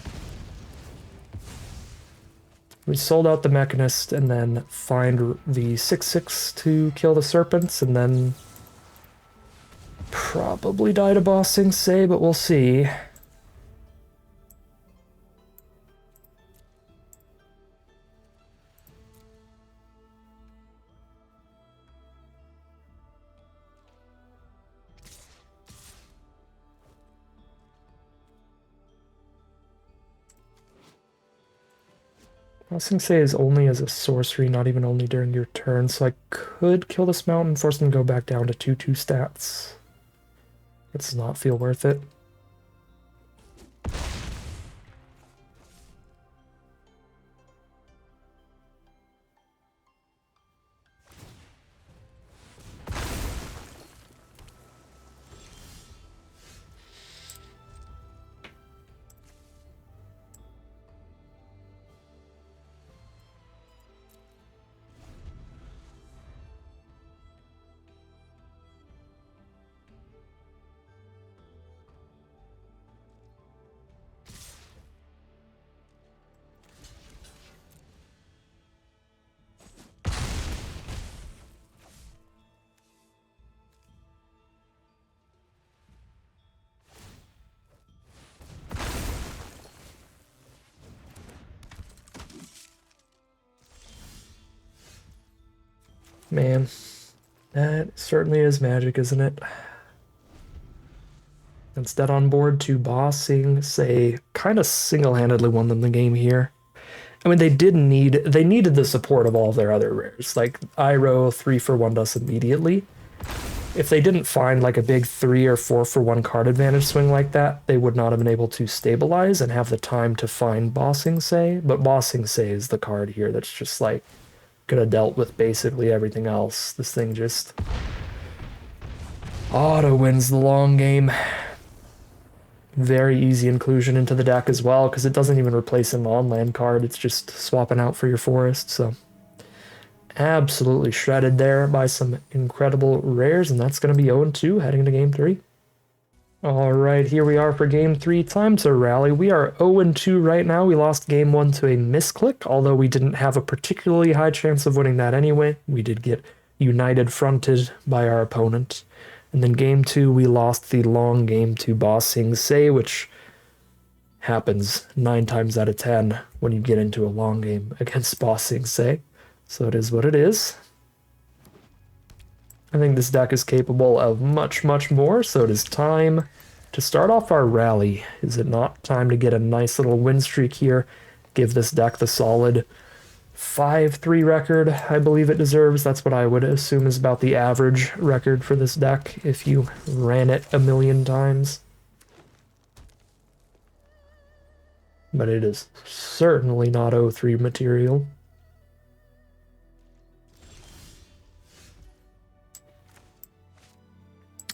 We sold out the Mechanist and then find the 6/6 to kill the Serpents, and then probably die to Ba Sing Se, but we'll see. Bossing Say is only as a sorcery, not even only during your turn, so I could kill this mountain and force them to go back down to 2/2 stats. It does not feel worth it. Man, that certainly is magic, isn't it? Instead on board to Bossing Say kind of single-handedly won them the game here. I mean, they needed the support of all of their other rares. Like, Iroh 3-for-1 us immediately. If they didn't find like a big 3 or 4-for-1 card advantage swing like that, they would not have been able to stabilize and have the time to find Bossing Say. But Bossing Say is the card here that's just like could have dealt with basically everything else. This thing just auto wins the long game. Very easy inclusion into the deck as well, because it doesn't even replace an on-land card. It's just swapping out for your forest, so absolutely shredded there by some incredible rares, and that's going to be 0-2 heading into Game 3. All right, here we are for Game 3. Time to rally. We are 0-2 right now. We lost Game 1 to a misclick, although we didn't have a particularly high chance of winning that anyway. We did get united fronted by our opponent. And then Game 2, we lost the long game to Bossing Say, which happens 9 times out of 10 when you get into a long game against Bossing Say. So it is what it is. I think this deck is capable of much, much more, so it is time to start off our rally. Is it not time to get a nice little win streak here? Give this deck the solid 5-3 record I believe it deserves. That's what I would assume is about the average record for this deck if you ran it a million times. But it is certainly not 0-3 material.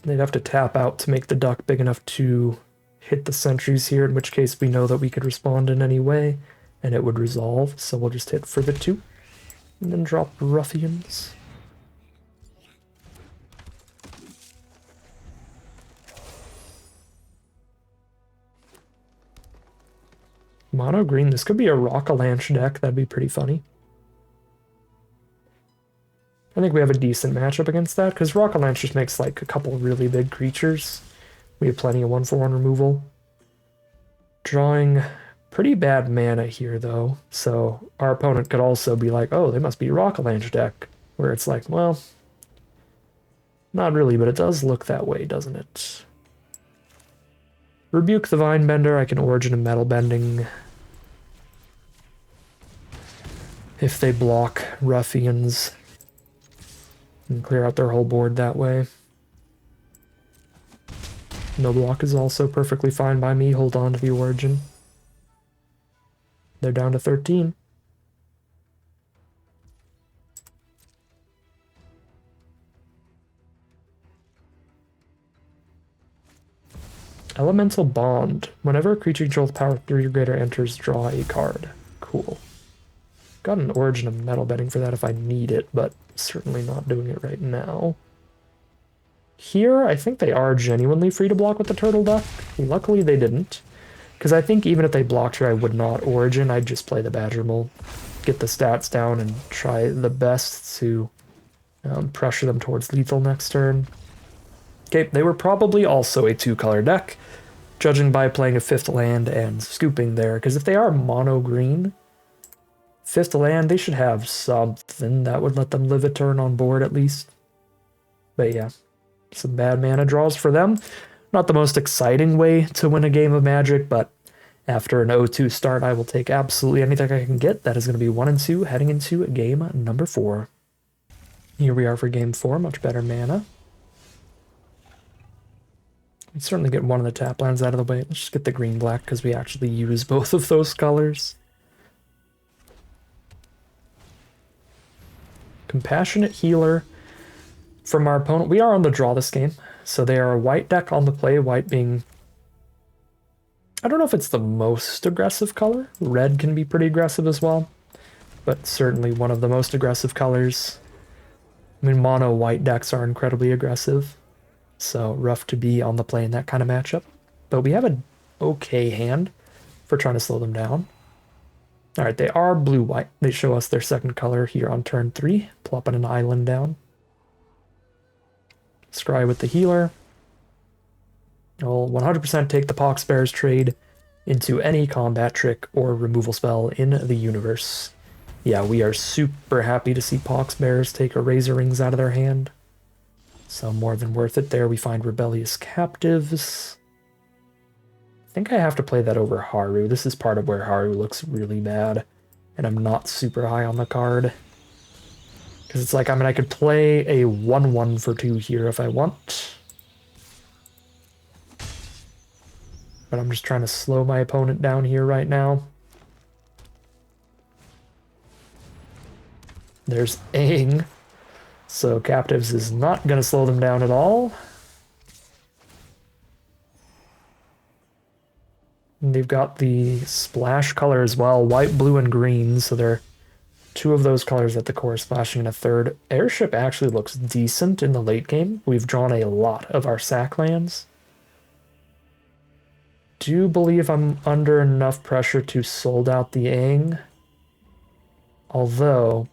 They'd have to tap out to make the duck big enough to hit the sentries here, in which case we know that we could respond in any way, and it would resolve, so we'll just hit for the 2, and then drop Ruffians. Mono green, this could be a Rock-a-Lanche deck, that'd be pretty funny. I think we have a decent matchup against that, because Rock-a-Lanche just makes like a couple really big creatures. We have plenty of 1-for-1 removal. Drawing pretty bad mana here, though, so our opponent could also be like, oh, they must be Rock-a-Lanche deck, where it's like, well, not really, but it does look that way, doesn't it? Rebuke the Vinebender, I can Origin a Metal Bending. If they block Ruffians, and clear out their whole board that way. No block is also perfectly fine by me. Hold on to the Origin. They're down to 13. Elemental Bond. Whenever a creature controls power 3 or greater enters, draw a card. Cool. Got an Origin of Metal Bending for that if I need it, but certainly not doing it right now. Here, I think they are genuinely free to block with the Turtle Duck. Luckily, they didn't. Because I think even if they blocked here, I would not Origin. I'd just play the Badger Mole, get the stats down, and try the best to pressure them towards lethal next turn. Okay, they were probably also a 2-color deck, judging by playing a 5th land and scooping there. Because if they are mono-green, 5th land, they should have something that would let them live a turn on board at least. But yeah, some bad mana draws for them. Not the most exciting way to win a game of Magic, but After an 0-2 start, I will take absolutely anything I can get. That is going to be 1 and 2, heading into game number 4. Here we are for game 4, much better mana. We certainly get one of the tap lands out of the way. Let's just get the green-black because we actually use both of those colors. Compassionate Healer from our opponent. We are on the draw this game, so they are a white deck on the play, white being... I don't know if it's the most aggressive color. Red can be pretty aggressive as well, but certainly one of the most aggressive colors. I mean, mono white decks are incredibly aggressive, so rough to be on the play in that kind of matchup. But we have an okay hand for trying to slow them down. Alright, they are blue-white. They show us their second color here on turn 3, plopping an island down. Scry with the healer. I'll 100% take the Poxbear's trade into any combat trick or removal spell in the universe. Yeah, we are super happy to see Poxbears take Razor Rings out of their hand. So more than worth it there. We find Rebellious Captives. I think I have to play that over Haru. This is part of where Haru looks really bad, and I'm not super high on the card. Because it's like, I mean, I could play a 1/1 for 2 here if I want. But I'm just trying to slow my opponent down here right now. There's Aang. So Captives is not going to slow them down at all. And they've got the splash color as well, white, blue, and green. So they're 2 of those colors at the core, splashing in a third. Airship actually looks decent in the late game. We've drawn a lot of our sack lands. Do believe I'm under enough pressure to sold out the Aang. Although,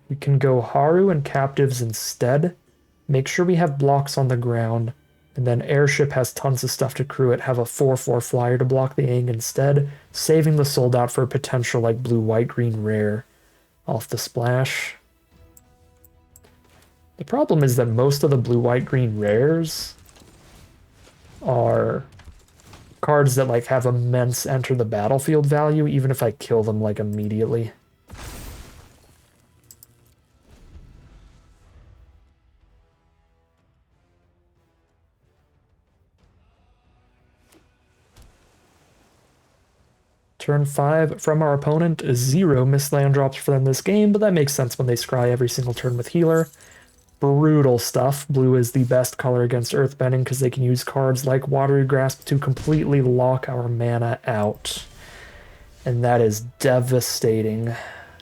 we can go Haru and Captives instead. Make sure we have blocks on the ground. And then Airship has tons of stuff to crew it. Have a 4/4 flyer to block the Aang instead. Saving the sold out for a potential like blue, white, green rare off the splash. The problem is that most of the blue, white, green rares are cards that like have immense enter the battlefield value, even if I kill them like immediately. Turn 5 from our opponent, 0 missed land drops for them this game, but that makes sense when they scry every single turn with healer. Brutal stuff. Blue is the best color against Earthbending because they can use cards like Watery Grasp to completely lock our mana out. And that is devastating.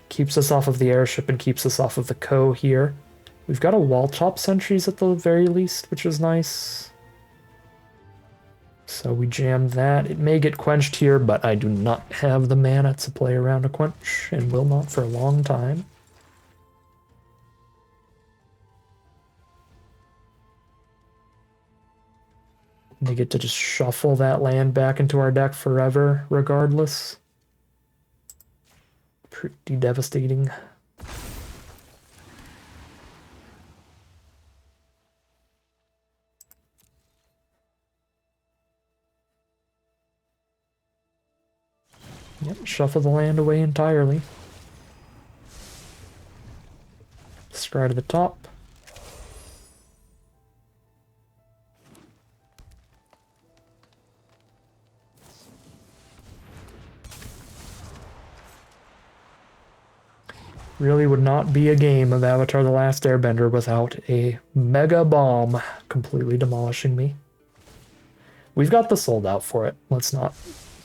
Keeps us off of the airship and keeps us off of the Ko here. We've got a wall top sentries at the very least, which is nice. So we jam that. It may get quenched here, but I do not have the mana to play around a quench, and will not for a long time. They get to just shuffle that land back into our deck forever, regardless. Pretty devastating. Yep, shuffle the land away entirely. Scry to the top. Really would not be a game of Avatar: The Last Airbender without a mega bomb completely demolishing me. We've got the sold out for it. Let's not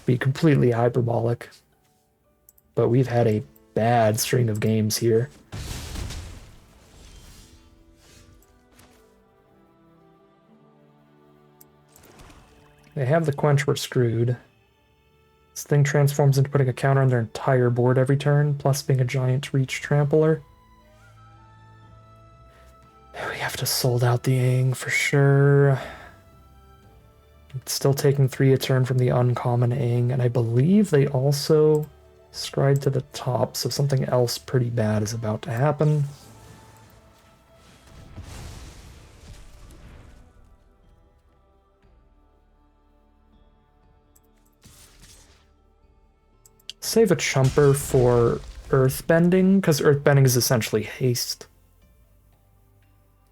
be completely hyperbolic. But we've had a bad string of games here. They have the quench, we're screwed. This thing transforms into putting a counter on their entire board every turn, plus being a giant reach trampler. We have to sold out the Aang for sure. It's still taking 3 a turn from the uncommon Aang, and I believe they also scried to the top, so something else pretty bad is about to happen. save a chumper for Earthbending, because Earthbending is essentially haste.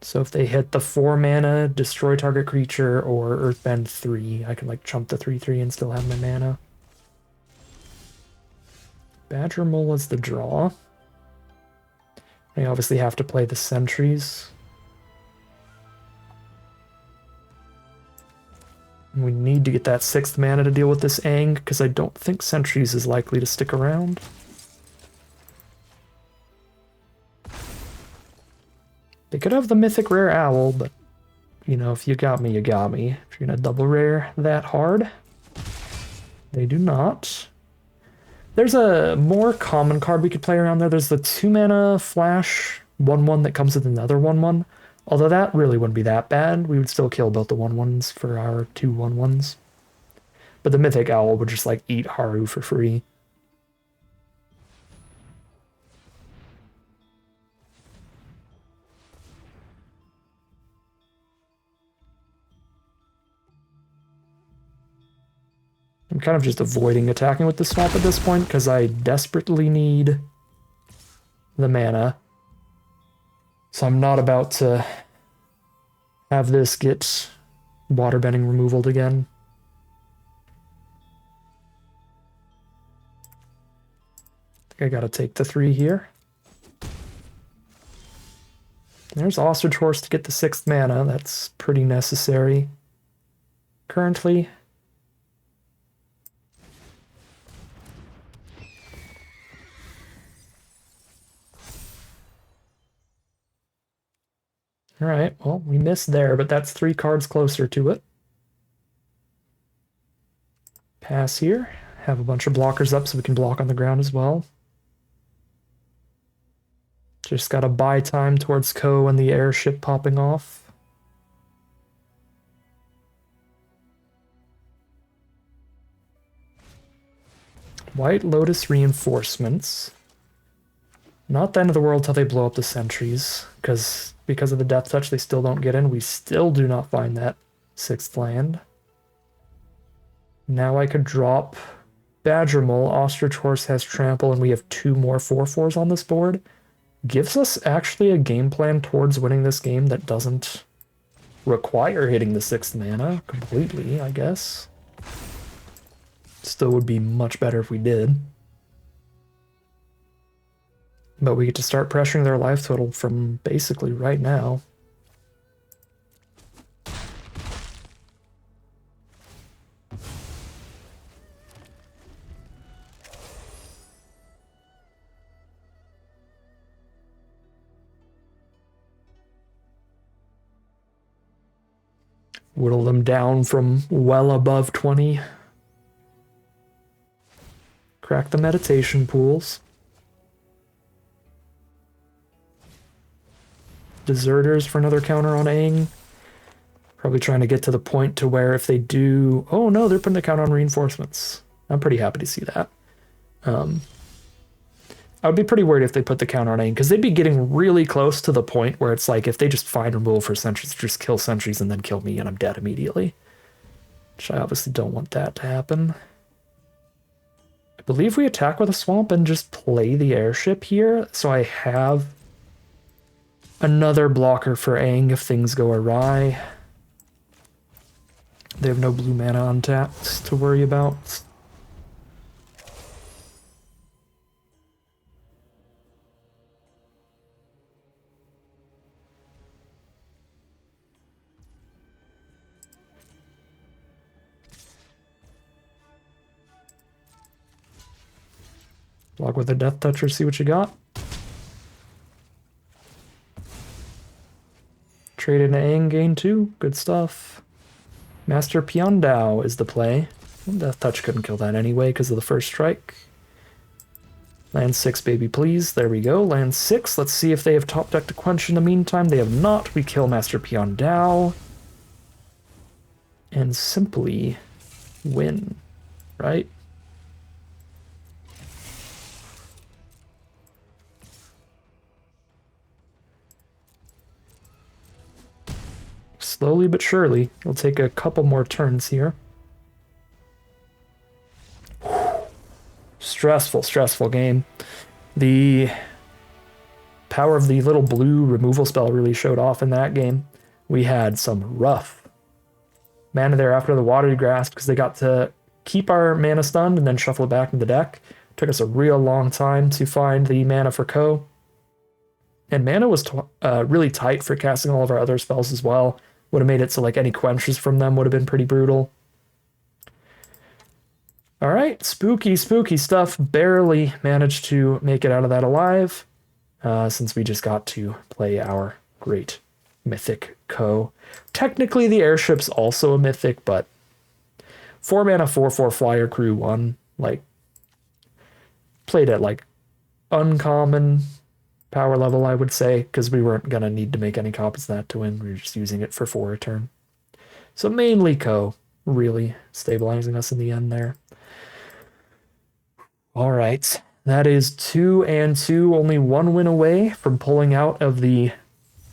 So if they hit the 4 mana, destroy target creature, or Earthbend 3, I can like chump the 3/3 and still have my mana. Badger Mole is the draw. I obviously have to play the sentries. And we need to get that 6th mana to deal with this Aang, because I don't think sentries is likely to stick around. They could have the mythic rare owl, but, you know, if you got me, you got me. If you're gonna double rare that hard, they do not. There's a more common card we could play around there. There's the 2 mana flash 1/1 that comes with another 1/1. Although that really wouldn't be that bad. We would still kill both the 1/1s for our 2 1/1s. But the mythic owl would just like eat Haru for free. I'm kind of just avoiding attacking with the swamp at this point because I desperately need the mana. So I'm not about to have this get waterbending removal again. I think I gotta take the 3 here. There's Ostrich Horse to get the 6th mana. That's pretty necessary currently. Alright, well, we missed there, but that's 3 cards closer to it. Pass here. Have a bunch of blockers up so we can block on the ground as well. Just gotta buy time towards Ko and the airship popping off. White Lotus reinforcements. Not the end of the world till they blow up the sentries, because of the death touch they still don't get in. We still do not find that 6th land. Now I could drop Badger Mole. Ostrich Horse has trample, and we have 2 more 4/4s on this board. Gives us actually a game plan towards winning this game that doesn't require hitting the 6th mana completely, I guess. Still would be much better if we did. But we get to start pressuring their life total from basically right now. Whittle them down from well above 20. Crack the meditation pools. Deserters for another counter on Aang. Probably trying to get to the point to where if they do... Oh no, they're putting a counter on reinforcements. I'm pretty happy to see that. I would be pretty worried if they put the counter on Aang, because they'd be getting really close to the point where it's like, if they just find removal for sentries, just kill sentries and then kill me and I'm dead immediately. Which I obviously don't want that to happen. I believe we attack with a swamp and just play the airship here, so I have another blocker for Aang if things go awry. They have no blue mana untapped to worry about. Block with a Death Toucher, see what you got. Trade in Aang, gain 2. Good stuff. Master Piandao is the play. Death Touch couldn't kill that anyway because of the first strike. Land 6, baby, please. There we go. Land 6. Let's see if they have top deck to quench in the meantime. They have not. We kill Master Piandao. And simply win, right? Slowly but surely. It'll take a couple more turns here. stressful, stressful game. The power of the little blue removal spell really showed off in that game. We had some rough mana there after the Watery Grasp because they got to keep our mana stunned and then shuffle it back into the deck. Took us a real long time to find the mana for Ko. And mana was really tight for casting all of our other spells as well. Would have made it so like any quenches from them would have been pretty brutal. All right, spooky, spooky stuff. Barely managed to make it out of that alive since we just got to play our great mythic Ko. Technically, the airship's also a mythic, but 4 mana, 4/4 flyer crew 1, like, played at like uncommon power level, I would say, because we weren't going to need to make any copies of that to win. We were just using it for 4 a turn. So mainly Ko, really stabilizing us in the end there. All right, that is 2-2, only 1 win away from pulling out of the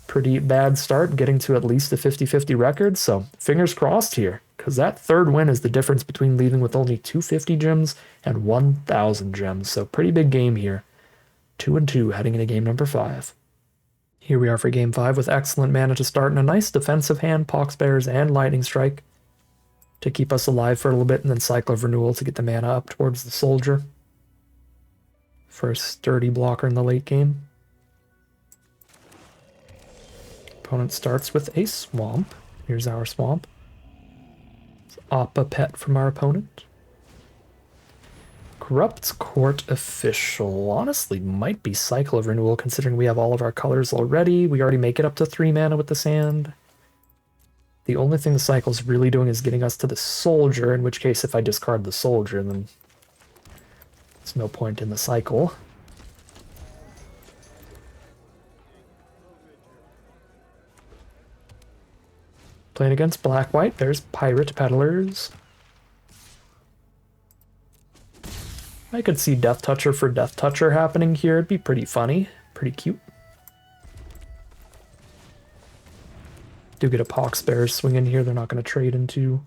pretty bad start, getting to at least a 50-50 record, so fingers crossed here, because that 3rd win is the difference between leaving with only 250 gems and 1,000 gems, so pretty big game here. 2-2 heading into game number 5. Here we are for game 5 with excellent mana to start and a nice defensive hand, Poxbears and Lightning Strike to keep us alive for a little bit, and then Cycle of Renewal to get the mana up towards the Soldier for a sturdy blocker in the late game. Opponent starts with a Swamp. Here's our Swamp. It's Appa Pet from our opponent. Corrupt Court Official. Honestly, might be Cycle of Renewal considering we have all of our colors already. We already make it up to 3 mana with the sand. The only thing the cycle's really doing is getting us to the Soldier, in which case if I discard the Soldier, then there's no point in the cycle. Playing against black-white, there's Pirate Peddlers. I could see Death Toucher for Death Toucher happening here. It'd be pretty funny, pretty cute. Do get a Poxbears swing in here. They're not going to trade into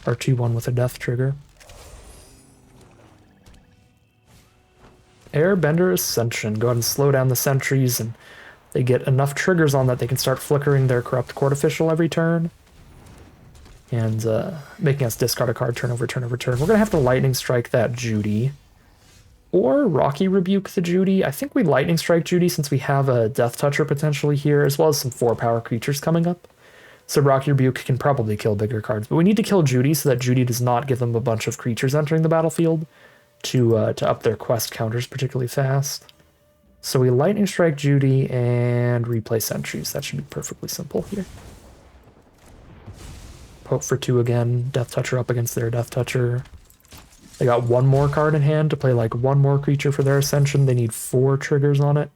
our 2/1 with a Death Trigger. Airbender Ascension. Go ahead and slow down the sentries, and they get enough triggers on that they can start flickering their Corrupt Court Official every turn. And making us discard a card turn over turn over turn. We're going to have to Lightning Strike that Judy. Or Rocky Rebuke the Judy. I think we Lightning Strike Judy since we have a Death Toucher potentially here, as well as some 4-power creatures coming up. So Rocky Rebuke can probably kill bigger cards. But we need to kill Judy so that Judy does not give them a bunch of creatures entering the battlefield to up their quest counters particularly fast. So we Lightning Strike Judy and replay Sentries. That should be perfectly simple here. Poke for 2 again. Death Toucher up against their Death Toucher. They got 1 more card in hand to play like 1 more creature for their Ascension. They need 4 triggers on it.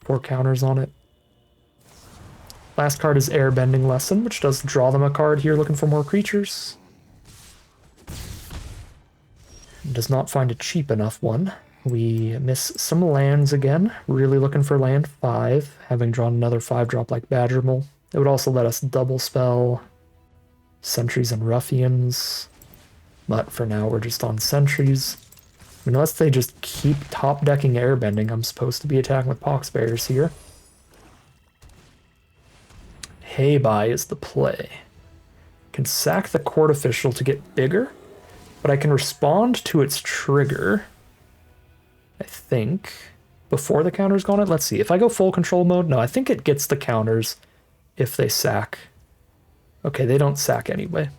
4 counters on it. Last card is Airbending Lesson, which does draw them a card here looking for more creatures. Does not find a cheap enough one. We miss some lands again. Really looking for land 5, having drawn another 5-drop like Badgermole. It would also let us double spell Sentries and Ruffians. But for now, we're just on Sentries. Unless they just keep top-decking Airbending, I'm supposed to be attacking with Poxbears here. Haybuy is the play. Can sack the Court Official to get bigger, but I can respond to its trigger, I think, before the counter's gone it. Let's see. If I go full control mode, no, I think it gets the counters if they sack. Okay, they don't sack anyway.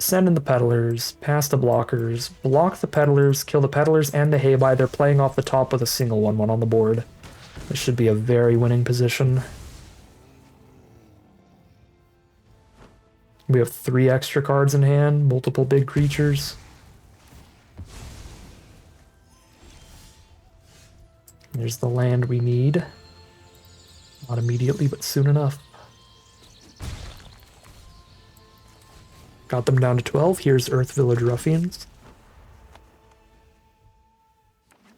Send in the Peddlers, pass the blockers, block the Peddlers, kill the Peddlers and the Haybuy. They're playing off the top with a single 1/1 on the board. This should be a very winning position. We have 3 extra cards in hand, multiple big creatures. There's the land we need. Not immediately, but soon enough. Got them down to 12. Here's Earth Village Ruffians.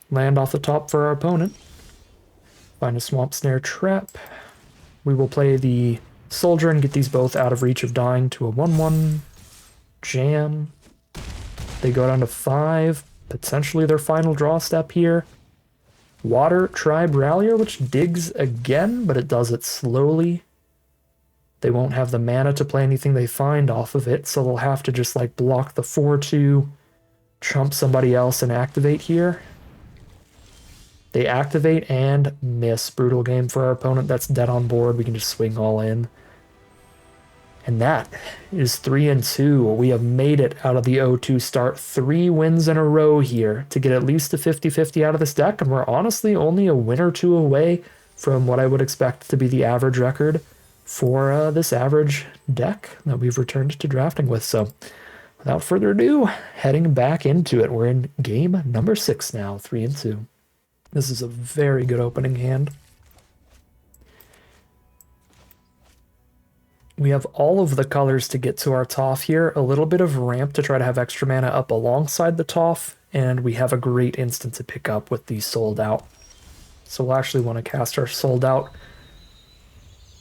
Land off the top for our opponent. Find a Swamp Snare Trap. We will play the Soldier and get these both out of reach of dying to a 1/1 jam. They go down to 5, potentially their final draw step here. Water Tribe Rallier, which digs again, but it does it slowly. They won't have the mana to play anything they find off of it, so they'll have to just like block the 4-2, trump somebody else and activate here. They activate and miss. Brutal game for our opponent. That's dead on board. We can just swing all in. And that is 3-2. We have made it out of the 0-2 start. 3 wins in a row here to get at least a 50-50 out of this deck. And we're honestly only a win or two away from what I would expect to be the average record for this average deck that we've returned to drafting with. So without further ado, heading back into it. We're in game number 6 now, 3-2. This is a very good opening hand. We have all of the colors to get to our Toph here, a little bit of ramp to try to have extra mana up alongside the Toph, and we have a great instant to pick up with the Sold Out. So we'll actually want to cast our Sold Out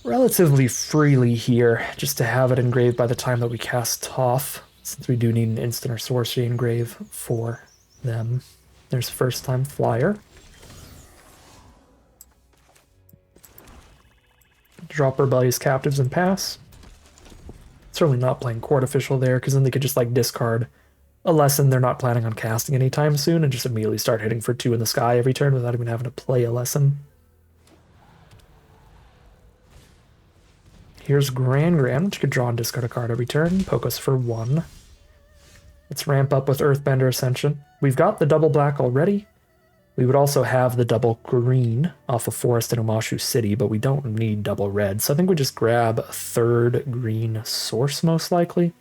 relatively freely here, just to have it engraved by the time that we cast Toph, since we do need an instant or sorcery engrave for them. There's First Time Flyer. Drop Rebellious Captives and pass. Certainly not playing Court Official there, because then they could just like discard a lesson they're not planning on casting anytime soon and just immediately start hitting for 2 in the sky every turn without even having to play a lesson. Here's Grand, which could draw and discard a card every turn. Poke us for 1. Let's ramp up with Earthbender Ascension. We've got the double black already. We would also have the double green off of Forest and Omashu City, but we don't need double red, so I think we just grab a 3rd green source, most likely.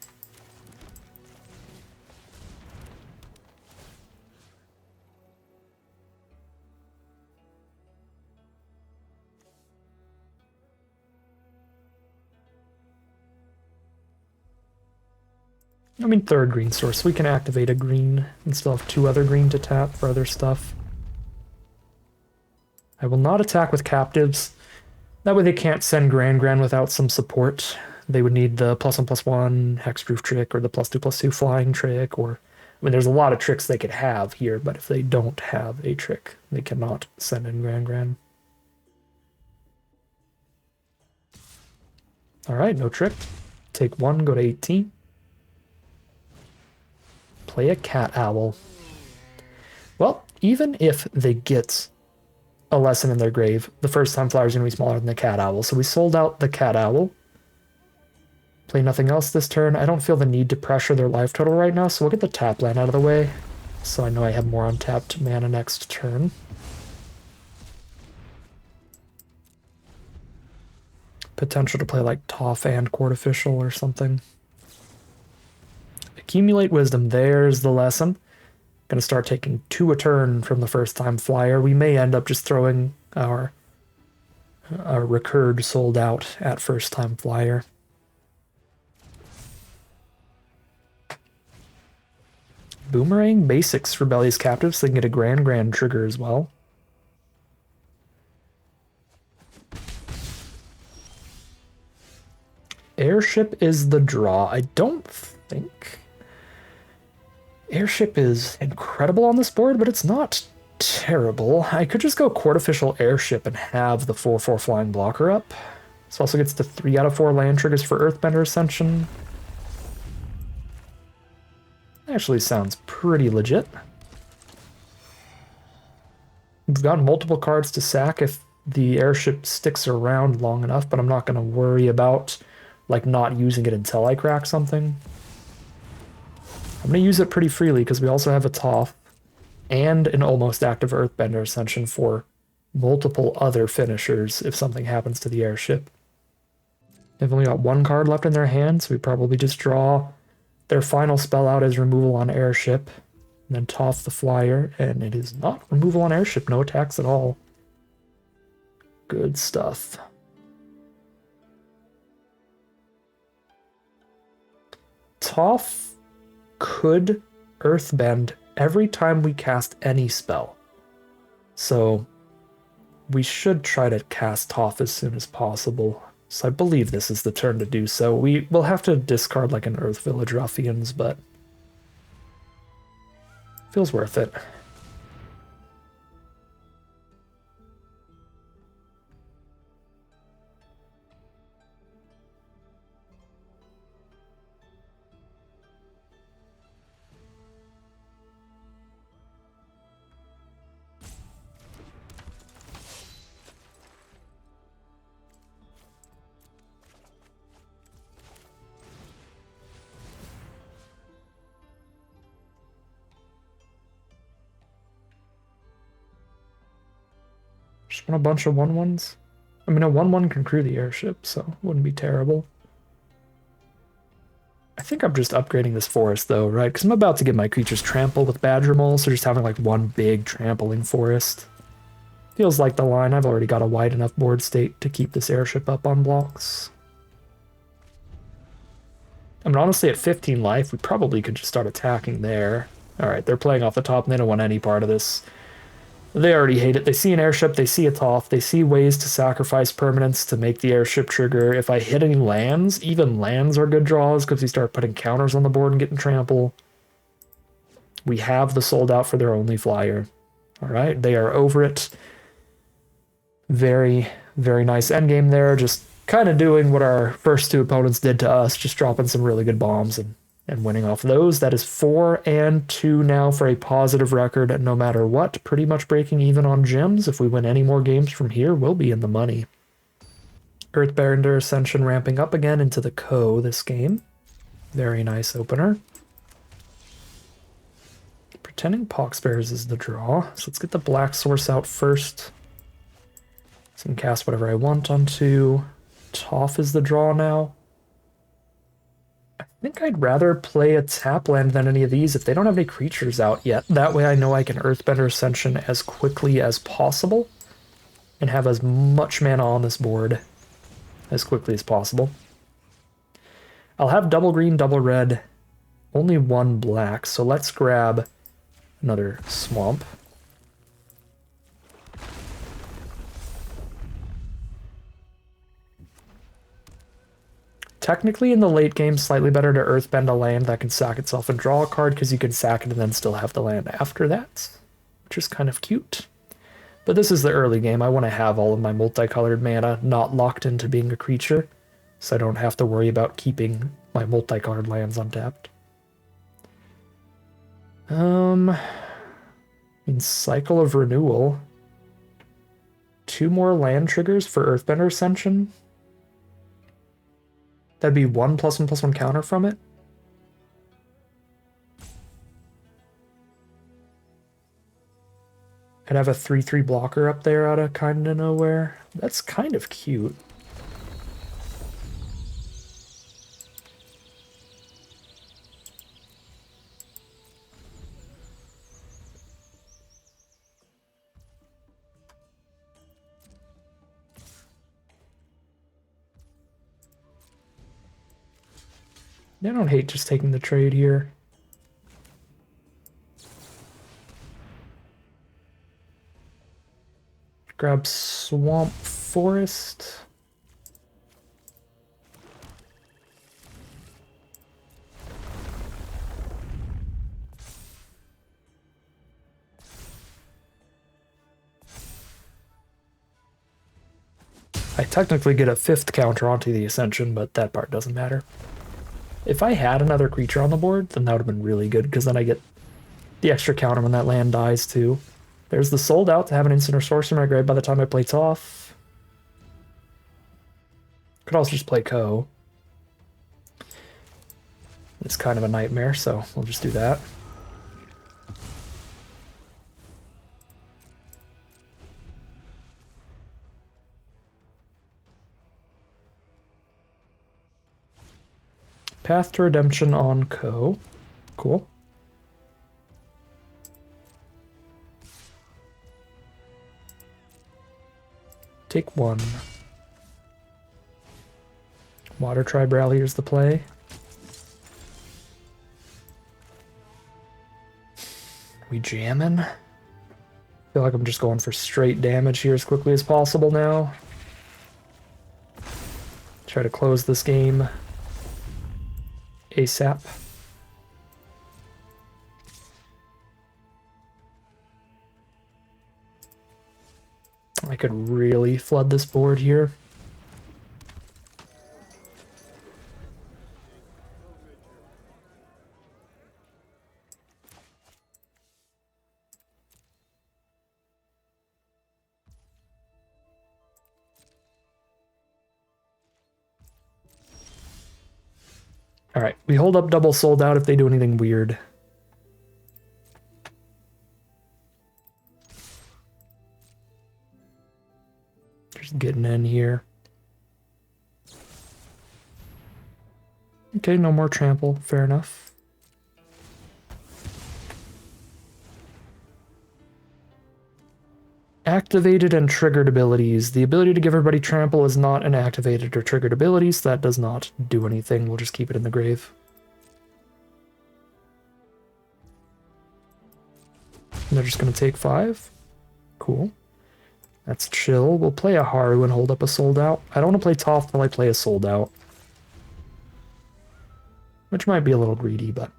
I mean, 3rd green source, so we can activate a green and still have 2 other green to tap for other stuff. I will not attack with captives. That way they can't send Grand without some support. They would need the +1/+1 hexproof trick or the +2/+2 flying trick, or I mean there's a lot of tricks they could have here, but if they don't have a trick, they cannot send in Grand. Alright, no trick. Take 1, go to 18. Play a Cat Owl. Well, even if they get a lesson in their grave, the First Time Flyer is going to be smaller than the Cat Owl, so we sold out the Cat Owl. Play nothing else this turn. I don't feel the need to pressure their life total right now, so we'll get the tap land out of the way, so I know I have more untapped mana next turn. Potential to play like Toph and Court Official or something. Accumulate Wisdom, there's the lesson. Gonna start taking 2 a turn from the First Time Flyer. We may end up just throwing our recurred Sold Out at First Time Flyer. Boomerang Basics, Rebellious Captives, so they can get a Grand trigger as well. Airship is the draw. I don't think Airship is incredible on this board, but it's not terrible. I could just go Court Official Airship and have the 4/4 flying blocker up. This also gets to 3 out of 4 land triggers for Earthbender Ascension. Actually sounds pretty legit. We've got multiple cards to sack if the airship sticks around long enough, but I'm not going to worry about like not using it until I crack something. I'm going to use it pretty freely because we also have a Toph and an almost active Earthbender Ascension for multiple other finishers if something happens to the airship. They've only got 1 card left in their hand, so we probably just draw their final spell out as removal on airship, and then Toph the Flyer, and it is not removal on airship, no attacks at all. Good stuff. Toph could Earthbend every time we cast any spell. So we should try to cast Toph as soon as possible. So I believe this is the turn to do so. We will have to discard like an Earth Village Ruffians, but Feels worth it. Just want a bunch of 1/1s. I mean, a 1/1 can crew the airship, so it wouldn't be terrible. I think I'm just upgrading this forest, though, right? Because I'm about to get my creatures trampled with badger moles, so just having like one big trampling forest feels like the line. I've already got a wide enough board state to keep this airship up on blocks. I mean, honestly, at 15 life, we probably could just start attacking there. All right, they're playing off the top, and they don't want any part of this. They already hate it. They see an airship, they see a Toph, they see ways to sacrifice permanents to make the airship trigger. If I hit any lands, even lands are good draws because we start putting counters on the board and getting trample. We have the sold out for their only flyer. All right, they are over it. Very, very nice endgame there. Just kind of doing what our first two opponents did to us, just dropping some really good bombs and winning off those. That is 4-2 now for a positive record no matter what. Pretty much breaking even on gems. If we win any more games from here, we'll be in the money. Earthbender Ascension ramping up again into the Co this game. Very nice opener. Pretending Poxbears is the draw. So let's get the black source out first. So I can cast whatever I want onto. Toph is the draw now. I think I'd rather play a tap land than any of these if they don't have any creatures out yet. That way I know I can Earthbender Ascension as quickly as possible and have as much mana on this board as quickly as possible. I'll have double green, double red, only one black, so let's grab another swamp. Technically, in the late game, slightly better to Earthbend a land that can sack itself and draw a card, because you can sack it and then still have the land after that, which is kind of cute. But this is the early game. I want to have all of my multicolored mana not locked into being a creature, so I don't have to worry about keeping my multicolored lands untapped. In Cycle of Renewal, 2 more land triggers for Earthbender Ascension. That'd be 1+1/+1 counter from it. I'd have a 3/3 blocker up there out of kinda nowhere. That's kind of cute. I don't hate just taking the trade here. Grab Swamp Forest. I technically get a 5th counter onto the Ascension, but that part doesn't matter. If I had another creature on the board, then that would have been really good, because then I get the extra counter when that land dies, too. There's the sold out to have an instant or sorcerer in my grave by the time I play Toph. Could also just play Co. It's kind of a nightmare, so we'll just do that. Path to Redemption on Co. Cool. Take 1. Water Tribe Rallier's the play. We jamming? I feel like I'm just going for straight damage here as quickly as possible now. Try to close this game ASAP. could really flood this board here. Alright, we hold up double sold out if they do anything weird. Just getting in here. Okay, no more trample. Fair enough. Activated and triggered abilities. The ability to give everybody trample is not an activated or triggered ability, so that does not do anything. We'll just keep it in the grave. And they're just going to take 5. Cool. That's chill. We'll play a Haru and hold up a sold out. I don't want to play Toph while I play a sold out. Which might be a little greedy, but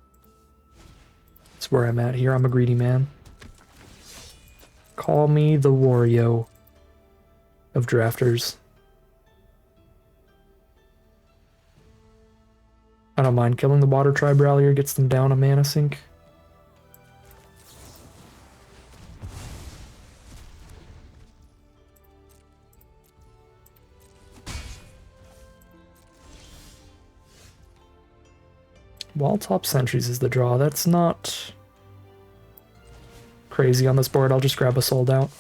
that's where I'm at here. I'm a greedy man. Call me the Wario of drafters. I don't mind killing the Water Tribe Rallier, gets them down a mana sink. Wall top sentries is the draw. That's not crazy on this board. I'll just grab a sold out.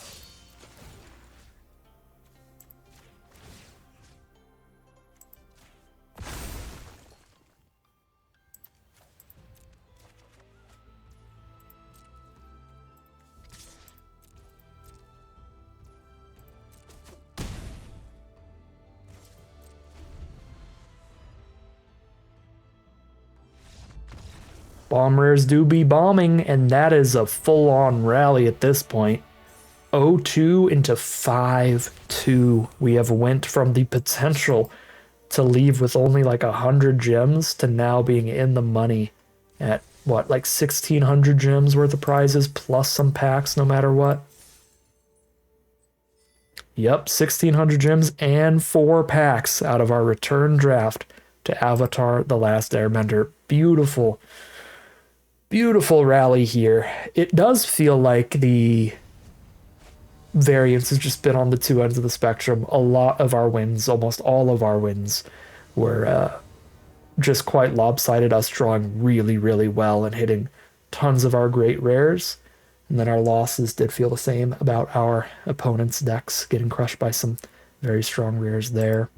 Bomb rares do be bombing, and that is a full-on rally at this point. 0-2 into 5-2. We have went from the potential to leave with only like 100 gems to now being in the money at, what, like 1,600 gems worth of prizes plus some packs no matter what? Yep, 1,600 gems and 4 packs out of our return draft to Avatar: The Last Airbender. Beautiful. Beautiful rally here. It does feel like the variance has just been on the two ends of the spectrum. A lot of our wins, almost all of our wins, were just quite lopsided, us drawing really, really well and hitting tons of our great rares. And then our losses did feel the same about our opponents' decks, getting crushed by some very strong rares there.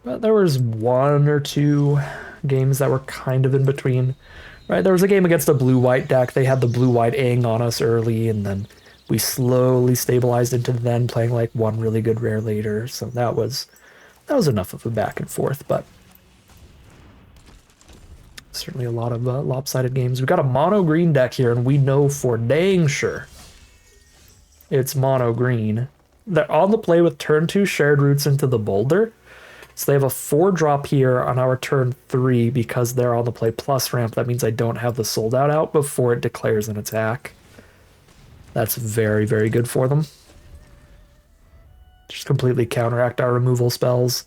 But there was 1 or 2 games that were kind of in between, right? There was a game against a blue-white deck. They had the blue-white Aang on us early, and then we slowly stabilized into then playing like one really good rare later. So that was enough of a back and forth, but certainly a lot of lopsided games. We got a mono green deck here, and we know for dang sure it's mono green. They're on the play with turn 2 shared roots into the boulder. So they have a 4-drop here on our turn 3 because they're on the play plus ramp. That means I don't have the sold out before it declares an attack. That's very, very good for them. Just completely counteract our removal spells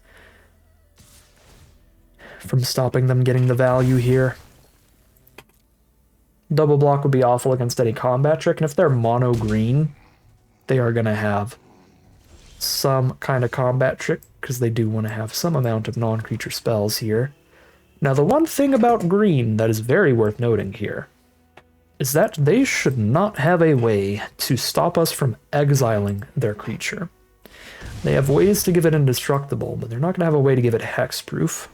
from stopping them getting the value here. Double block would be awful against any combat trick, and if they're mono green, they are going to have some kind of combat trick, because they do want to have some amount of non-creature spells here. Now, the one thing about green that is very worth noting here is that they should not have a way to stop us from exiling their creature. They have ways to give it indestructible, but they're not going to have a way to give it hexproof.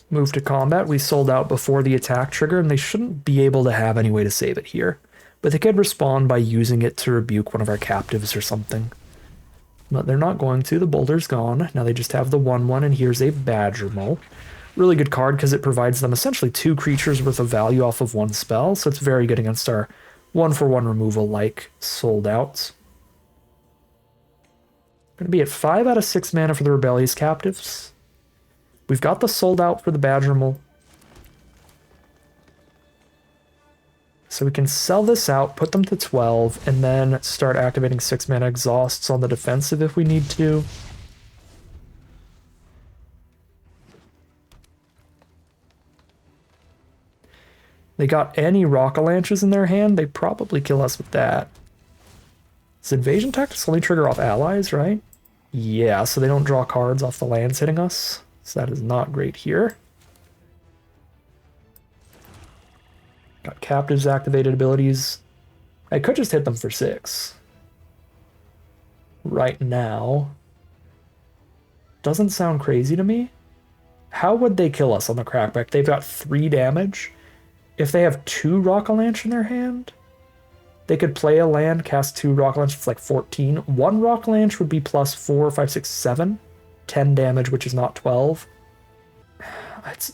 Move to combat. We sold out before the attack trigger, and they shouldn't be able to have any way to save it here. But they could respond by using it to rebuke one of our captives or something. But they're not going to. The boulder's gone. Now they just have the 1/1, and here's a Badger Mole. Really good card because it provides them essentially 2 creatures worth of value off of 1 spell, so it's very good against our 1-for-1 removal like sold outs. Going to be at 5 out of 6 mana for the Rebellious Captives. We've got the sold out for the Badger Mole. So we can sell this out, put them to 12, and then start activating 6-mana exhausts on the defensive if we need to. They got any Rock-a-Lanches in their hand, they probably kill us with that. Does Invasion Tactics only trigger off allies, right? Yeah, so they don't draw cards off the lands hitting us. So that is not great here. Got Captives activated abilities. I could just hit them for 6. Right now. Doesn't sound crazy to me. How would they kill us on the Crackback? They've got 3 damage. If they have 2 Rock-a-Lanche in their hand, they could play a land, cast 2 Rock-a-Lanche, it's like 14. 1 Rock-a-Lanche would be plus 4, 5, 6, 7. 10 damage, which is not 12. It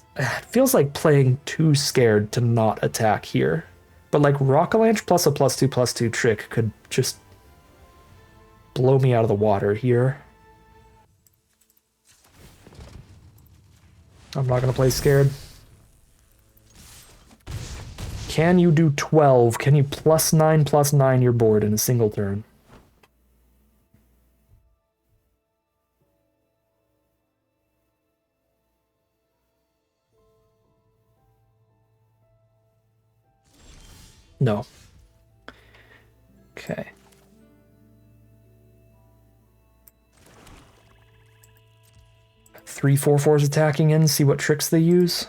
feels like playing too scared to not attack here. But like Rock-a-Lanche plus a +2/+2 trick could just blow me out of the water here. I'm not going to play scared. Can you do 12? Can you +9/+9 your board in a single turn? No. Okay. Three 4/4s attacking in, see what tricks they use.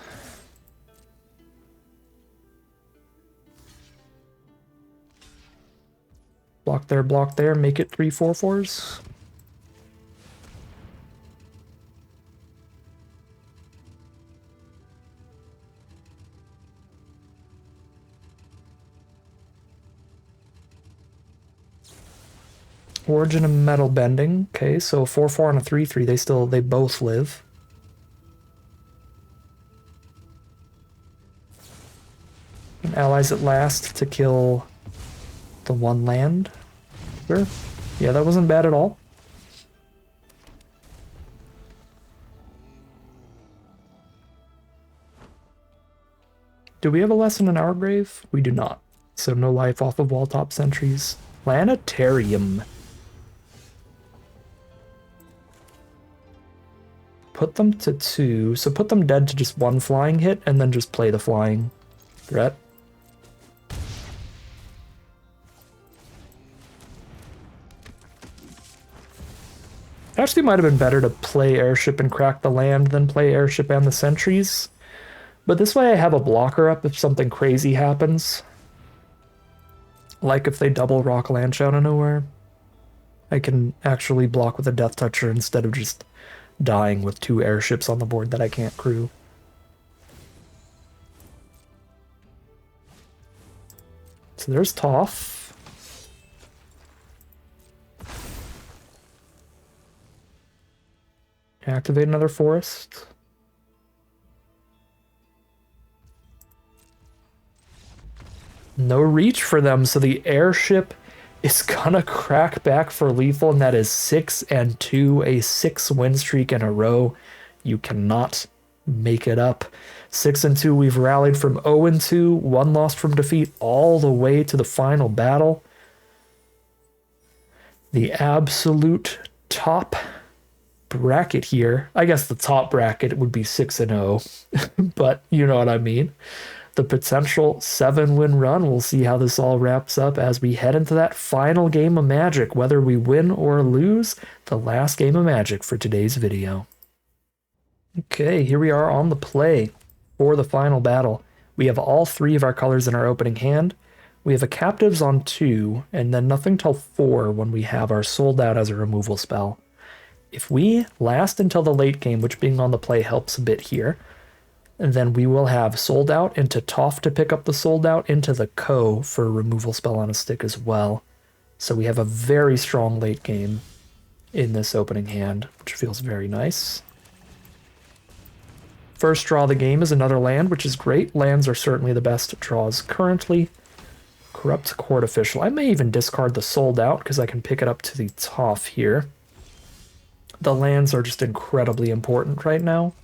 Block there, make it 3 4/4s. Origin of Metal Bending. Okay, so 4/4 and a 3/3, they both live. And allies at last to kill the 1 land. Sure. Yeah, that wasn't bad at all. Do we have a lesson in our grave? We do not. So no life off of wall-top sentries. Planetarium. Put them to 2. So put them dead to just 1 flying hit, and then just play the flying threat. Actually might have been better to play Airship and crack the land than play Airship and the sentries. But this way I have a blocker up if something crazy happens. Like if they double Rock-a-Lanche out of nowhere. I can actually block with a Death Toucher instead of just dying with 2 airships on the board that I can't crew. So there's Toph. Activate another forest. No reach for them, so the airship is gonna crack back for lethal, and that is 6 and 2, a 6 win streak in a row. You cannot make it up. 6 and 2, we've rallied from 0 and 2, 1 loss from defeat, all the way to the final battle. The absolute top bracket here. I guess the top bracket would be 6 and 0, but you know what I mean. The potential 7-win run. We'll see how this all wraps up as we head into that final game of Magic, whether we win or lose. The last game of Magic for today's video. Okay, here we are on the play for the final battle. We have all 3 of our colors in our opening hand. We have a Captives on 2, and then nothing till 4 when we have our Sold Out as a removal spell. If we last until the late game, which being on the play helps a bit here, then we will have Sold Out into Toph to pick up the Sold Out, into the Ko for a removal spell on a stick as well. So we have a very strong late game in this opening hand, which feels very nice. First draw of the game is another land, which is great. Lands are certainly the best draws currently. Corrupt Court Official. I may even discard the Sold Out because I can pick it up to the Toph here. The lands are just incredibly important right now.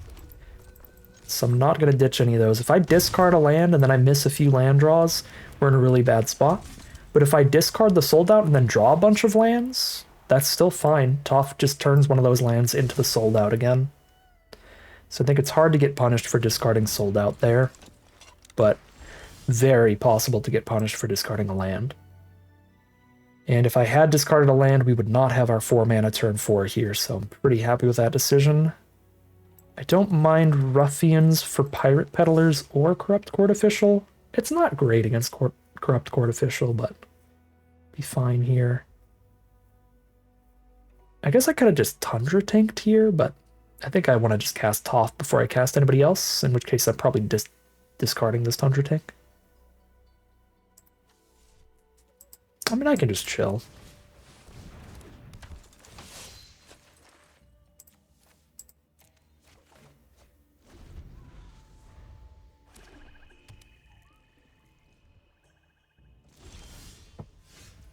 So I'm not going to ditch any of those. If I discard a land and then I miss a few land draws, we're in a really bad spot. But if I discard the sold out and then draw a bunch of lands, that's still fine. Toph just turns one of those lands into the sold out again. So I think it's hard to get punished for discarding sold out there, but very possible to get punished for discarding a land. And if I had discarded a land, we would not have our 4 mana turn 4 here, so I'm pretty happy with that decision. I don't mind Ruffians for Pirate Peddlers or Corrupt Court Official. It's not great against Corrupt Court Official, but be fine here. I guess I could have just Tundra tanked here, but I think I want to just cast Toph before I cast anybody else, in which case I'm probably discarding this Tundra tank. I mean, I can just chill.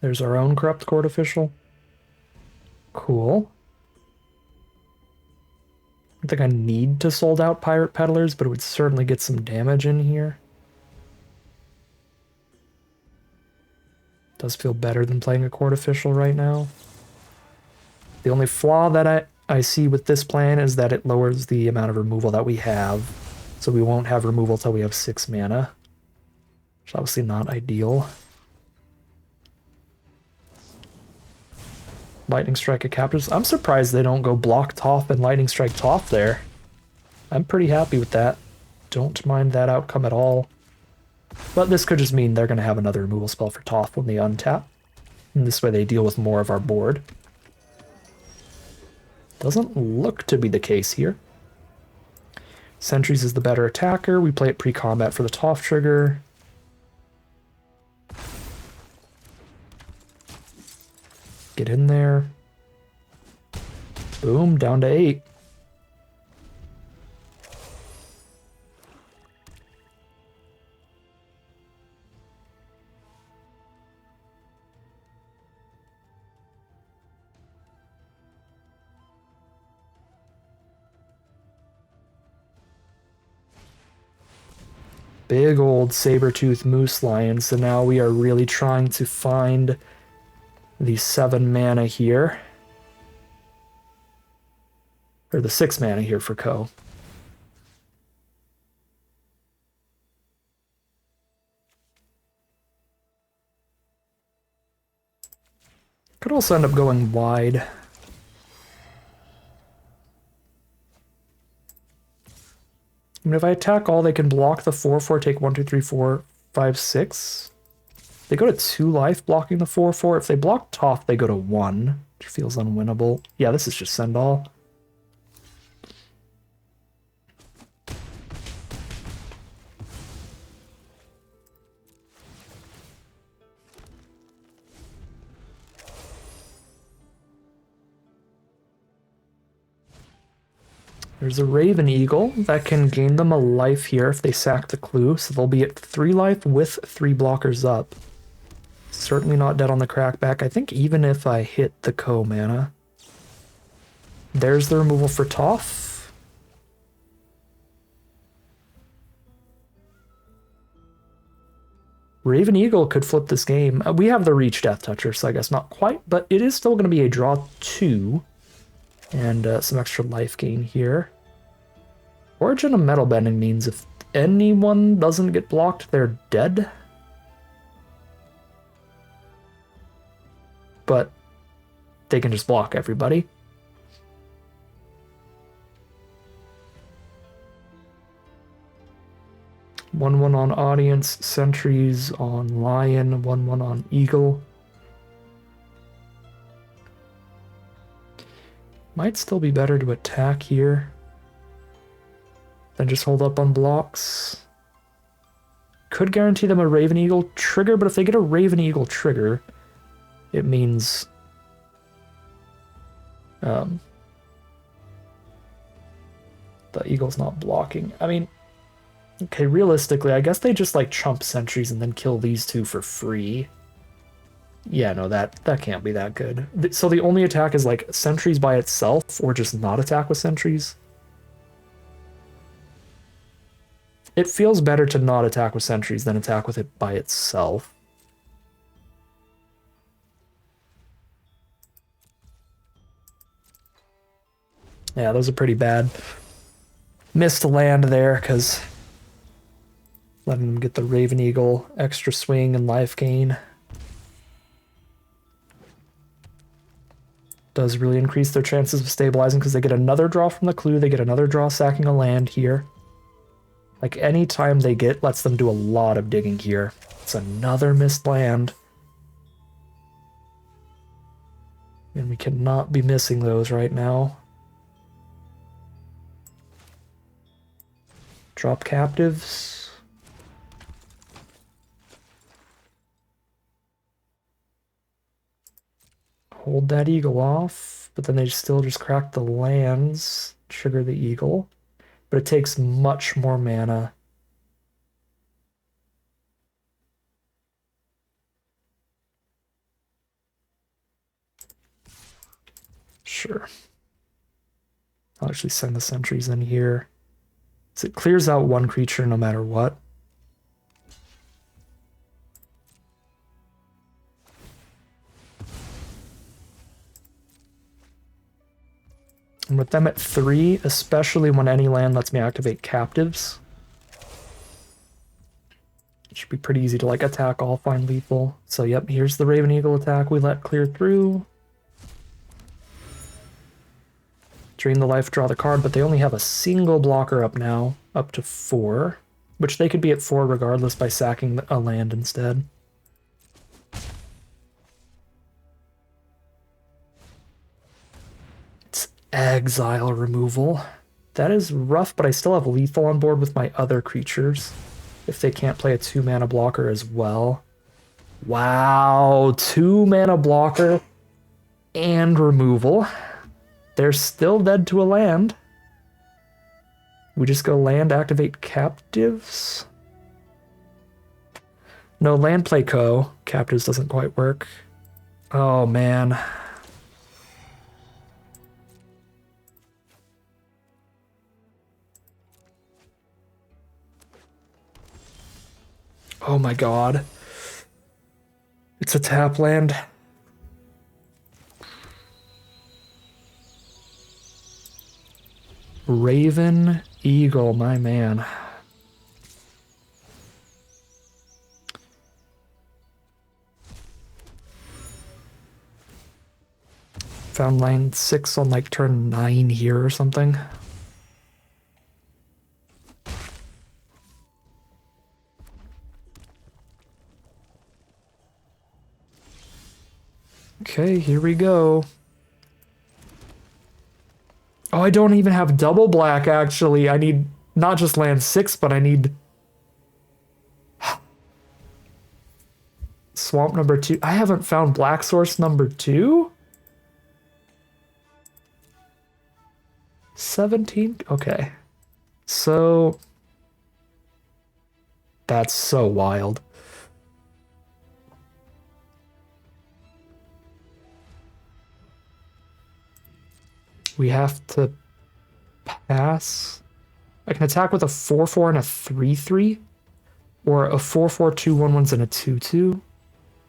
There's our own Corrupt Court Official. Cool. I don't think I need to sold out Pirate Peddlers, but it would certainly get some damage in here. Does feel better than playing a Court Official right now. The only flaw that I see with this plan is that it lowers the amount of removal that we have. So we won't have removal till we have 6 mana. Which is obviously not ideal. Lightning Strike at Captors. I'm surprised they don't go block Toph and Lightning Strike Toph there. I'm pretty happy with that. Don't mind that outcome at all. But this could just mean they're going to have another removal spell for Toph when they untap. And this way they deal with more of our board. Doesn't look to be the case here. Sentries is the better attacker. We play it pre-combat for the Toph trigger. Get in there. Boom, down to 8. Big old saber-tooth moose lion, so now we are really trying to find the 7 mana here. Or the 6 mana here for Ko. Could also end up going wide. I mean, if I attack all, they can block the 4/4, take 1, 2, 3, 4, 5, 6. They go to 2 life blocking the 4/4. If they block Toph, they go to 1, which feels unwinnable. Yeah, this is just send all. There's a Raven Eagle that can gain them a life here if they sack the clue, so they'll be at 3 life with 3 blockers up. Certainly not dead on the crackback. I think even if I hit the Ko mana. There's the removal for Toph. Raven Eagle could flip this game. We have the Reach Death Toucher, so I guess not quite, but it is still going to be a draw 2. And some extra life gain here. Origin of Metal Bending means if anyone doesn't get blocked, they're dead. But they can just block everybody. One on Audience, Sentries on Lion, 1/1 on Eagle. Might still be better to attack here than just hold up on blocks. Could guarantee them a Raven Eagle trigger, but if they get a Raven Eagle trigger, it means the Eagle's not blocking. I mean, okay, realistically, I guess they just like chump Sentries and then kill these 2 for free. Yeah, no, that can't be that good. So the only attack is like Sentries by itself, or just not attack with Sentries. It feels better to not attack with sentries than attack with it by itself. Yeah, those are pretty bad. Missed land there, because letting them get the Raven Eagle, extra swing and life gain. Does really increase their chances of stabilizing, because they get another draw from the clue, they get another draw sacking a land here. Like, any time they get lets them do a lot of digging here. It's another missed land. And we cannot be missing those right now. Drop captives. Hold that eagle off, but then they still just crack the lands, trigger the eagle. But it takes much more mana. Sure. I'll actually send the sentries in here. So it clears out one creature no matter what. And with them at 3, especially when any land lets me activate captives, it should be pretty easy to like attack all find lethal. So yep, here's the Raven Eagle attack we let clear through. Drain the life, draw the card, but they only have a single blocker up now, up to 4, which they could be at 4 regardless by sacking a land instead. It's exile removal. That is rough, but I still have lethal on board with my other creatures if they can't play a 2-mana blocker as well. Wow, 2-mana blocker and removal. They're still dead to a land. We just go land, activate captives. No, land play co. Captives doesn't quite work. Oh, man. Oh my god. It's a tap land. Raven Eagle, my man. Found line 6 on like turn 9 here or something. Okay, here we go. Oh, I don't even have double black, actually. I need not just land 6, but I need swamp number 2. I haven't found black source number 2? 17? Okay. So that's so wild. We have to pass. I can attack with a 4/4 and a 3/3, or a 4/4, 2/1/1s and a 2/2.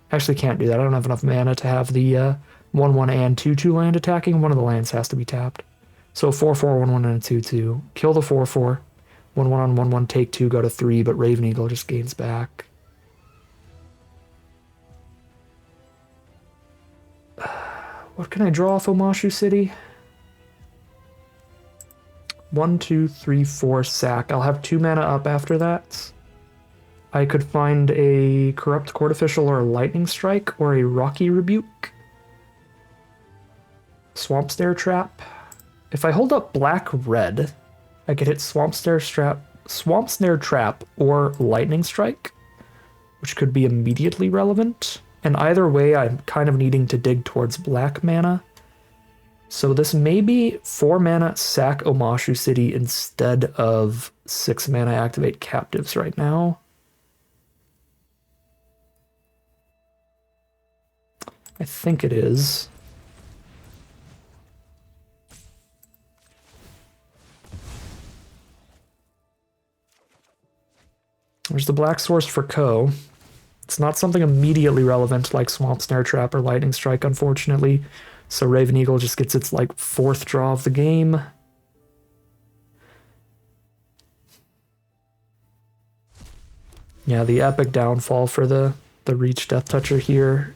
Actually, can't do that. I don't have enough mana to have the 1/1 and 2/2 land attacking. One of the lands has to be tapped. So 4/4, 1/1 and a 2/2. Kill the 4/4. 1/1 on 1/1, take 2, go to 3, but Raven Eagle just gains back. What can I draw off Omashu City? 1, 2, 3, 4 sack. I'll have 2 mana up after that. I could find a Corrupt Court Official or a Lightning Strike or a Rocky Rebuke. Swamp Snare Trap. If I hold up black-red, I could hit Swamp Snare Trap or Lightning Strike, which could be immediately relevant. And either way, I'm kind of needing to dig towards black mana. So this may be 4 mana sack Omashu City instead of 6 mana activate captives right now. I think it is. There's the black source for Ko. It's not something immediately relevant like Swamp Snare Trap or Lightning Strike, unfortunately. So Raven Eagle just gets its like 4th draw of the game. Yeah, the epic downfall for the Reach Death Toucher here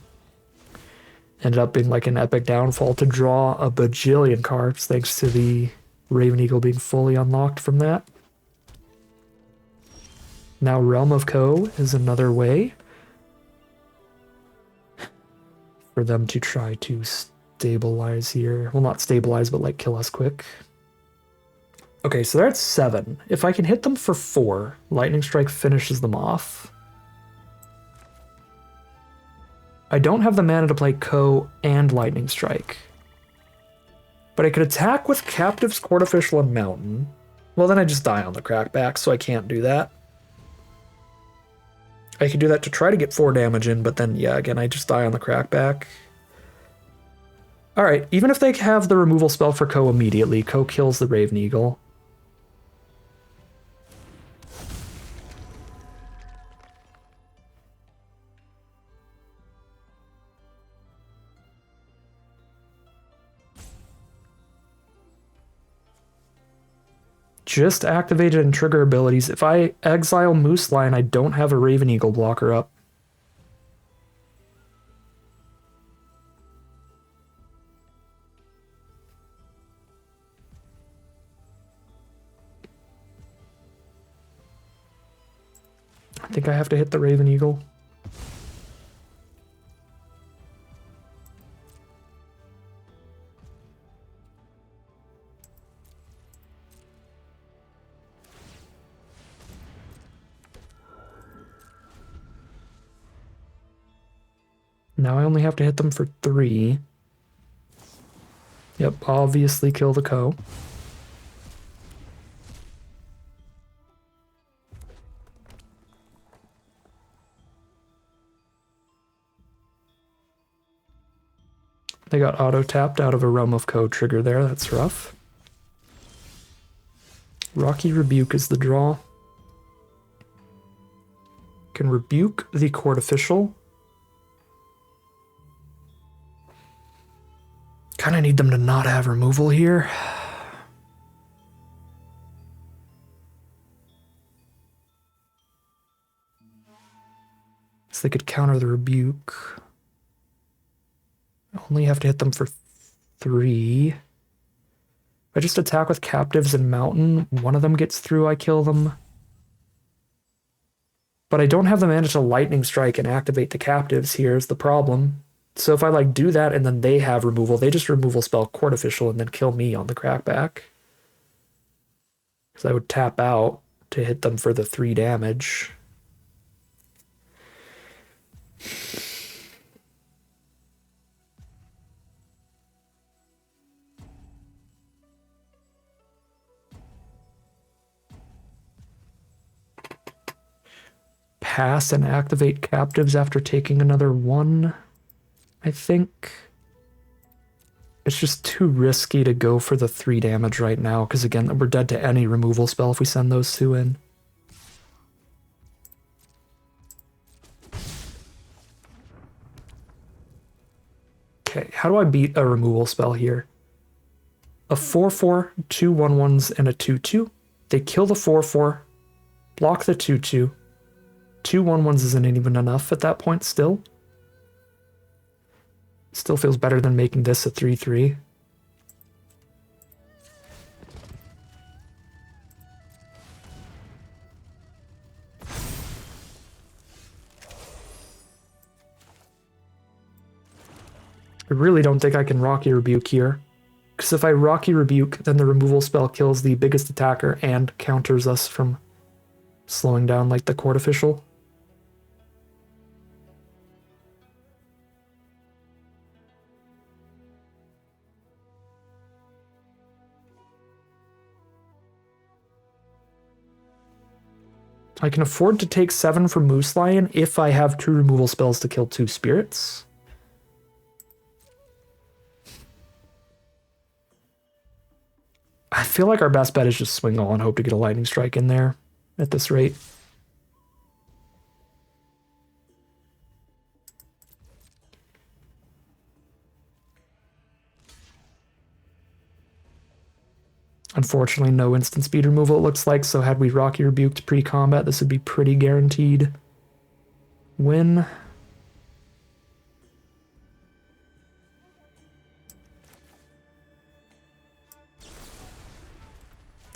ended up being like an epic downfall to draw a bajillion cards thanks to the Raven Eagle being fully unlocked from that. Now Realm of Ko is another way for them to try to stabilize here. Well, not stabilize, but like kill us quick. Okay, so they're at 7. If I can hit them for 4, Lightning Strike finishes them off. I don't have the mana to play Ko and Lightning Strike. But I could attack with Captives, Court Official, and Mountain. Well, then I just die on the Crackback, so I can't do that. I could do that to try to get 4 damage in, but then, yeah, again, I just die on the Crackback. Alright, even if they have the removal spell for Ko immediately, Ko kills the Raven Eagle. Just activated and trigger abilities. If I exile Moose Lion, I don't have a Raven Eagle blocker up. I think I have to hit the Raven Eagle. Now I only have to hit them for 3. Yep, obviously kill the Ko. They got auto-tapped out of a Realm of Ko trigger there, that's rough. Rocky Rebuke is the draw. Can rebuke the Court Official. Kind of need them to not have removal here. So they could counter the rebuke. Only have to hit them for 3. If I just attack with Captives and Mountain, one of them gets through, I kill them. But I don't have the mana to Lightning Strike and activate the Captives, here's the problem. So if I like do that and then they have removal, they just removal spell Court Official and then kill me on the Crackback. Because I would tap out to hit them for the 3 damage. Pass and activate Captives after taking another 1. I think it's just too risky to go for the 3 damage right now, because again, we're dead to any removal spell if we send those 2 in. Okay, how do I beat a removal spell here? A 4/4, 2 1/1s, and a 2/2. They kill the 4/4, block the 2/2. 2 1/1s isn't even enough at that point still. Still feels better than making this a 3/3. I really don't think I can Rocky Rebuke here. Because if I Rocky Rebuke, then the removal spell kills the biggest attacker and counters us from slowing down like the Court Official. I can afford to take 7 from Moose Lion if I have 2 removal spells to kill 2 spirits. I feel like our best bet is just swing all and hope to get a Lightning Strike in there at this rate. Unfortunately, no instant speed removal, it looks like, so had we Rocky Rebuked pre-combat, this would be pretty guaranteed win.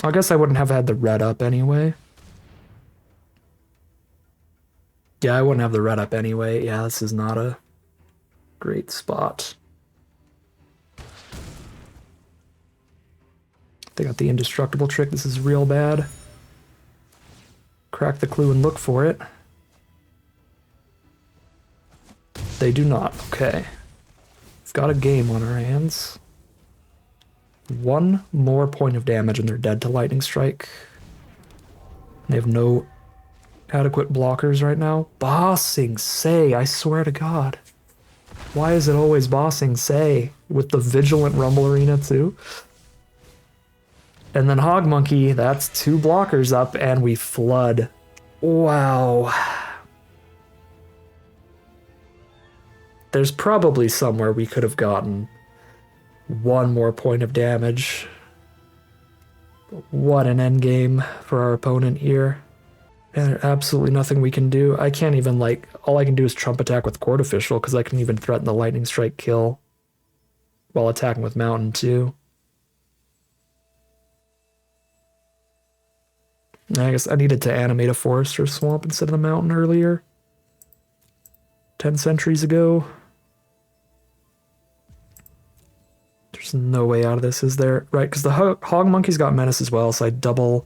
I guess I wouldn't have had the red up anyway. Yeah, I wouldn't have the red up anyway. Yeah, this is not a great spot. They got the indestructible trick. This is real bad. Crack the clue and look for it. They do not. Okay. We've got a game on our hands. One more point of damage and they're dead to lightning strike. They have no adequate blockers right now. Bossing Say, I swear to God. Why is it always Bossing Say with the Vigilant Rumble Arena too? And then Hog Monkey, that's 2 blockers up and we flood. Wow. There's probably somewhere we could have gotten 1 more point of damage. What an endgame for our opponent here. And there's absolutely nothing we can do. I can't even, like, all I can do is Trump attack with Court Official because I can even threaten the Lightning Strike kill while attacking with Mountain too. I guess I needed to animate a forest or swamp instead of the mountain earlier. 10 centuries ago. There's no way out of this, is there? Right, because the Hog Monkey's got Menace as well, so I double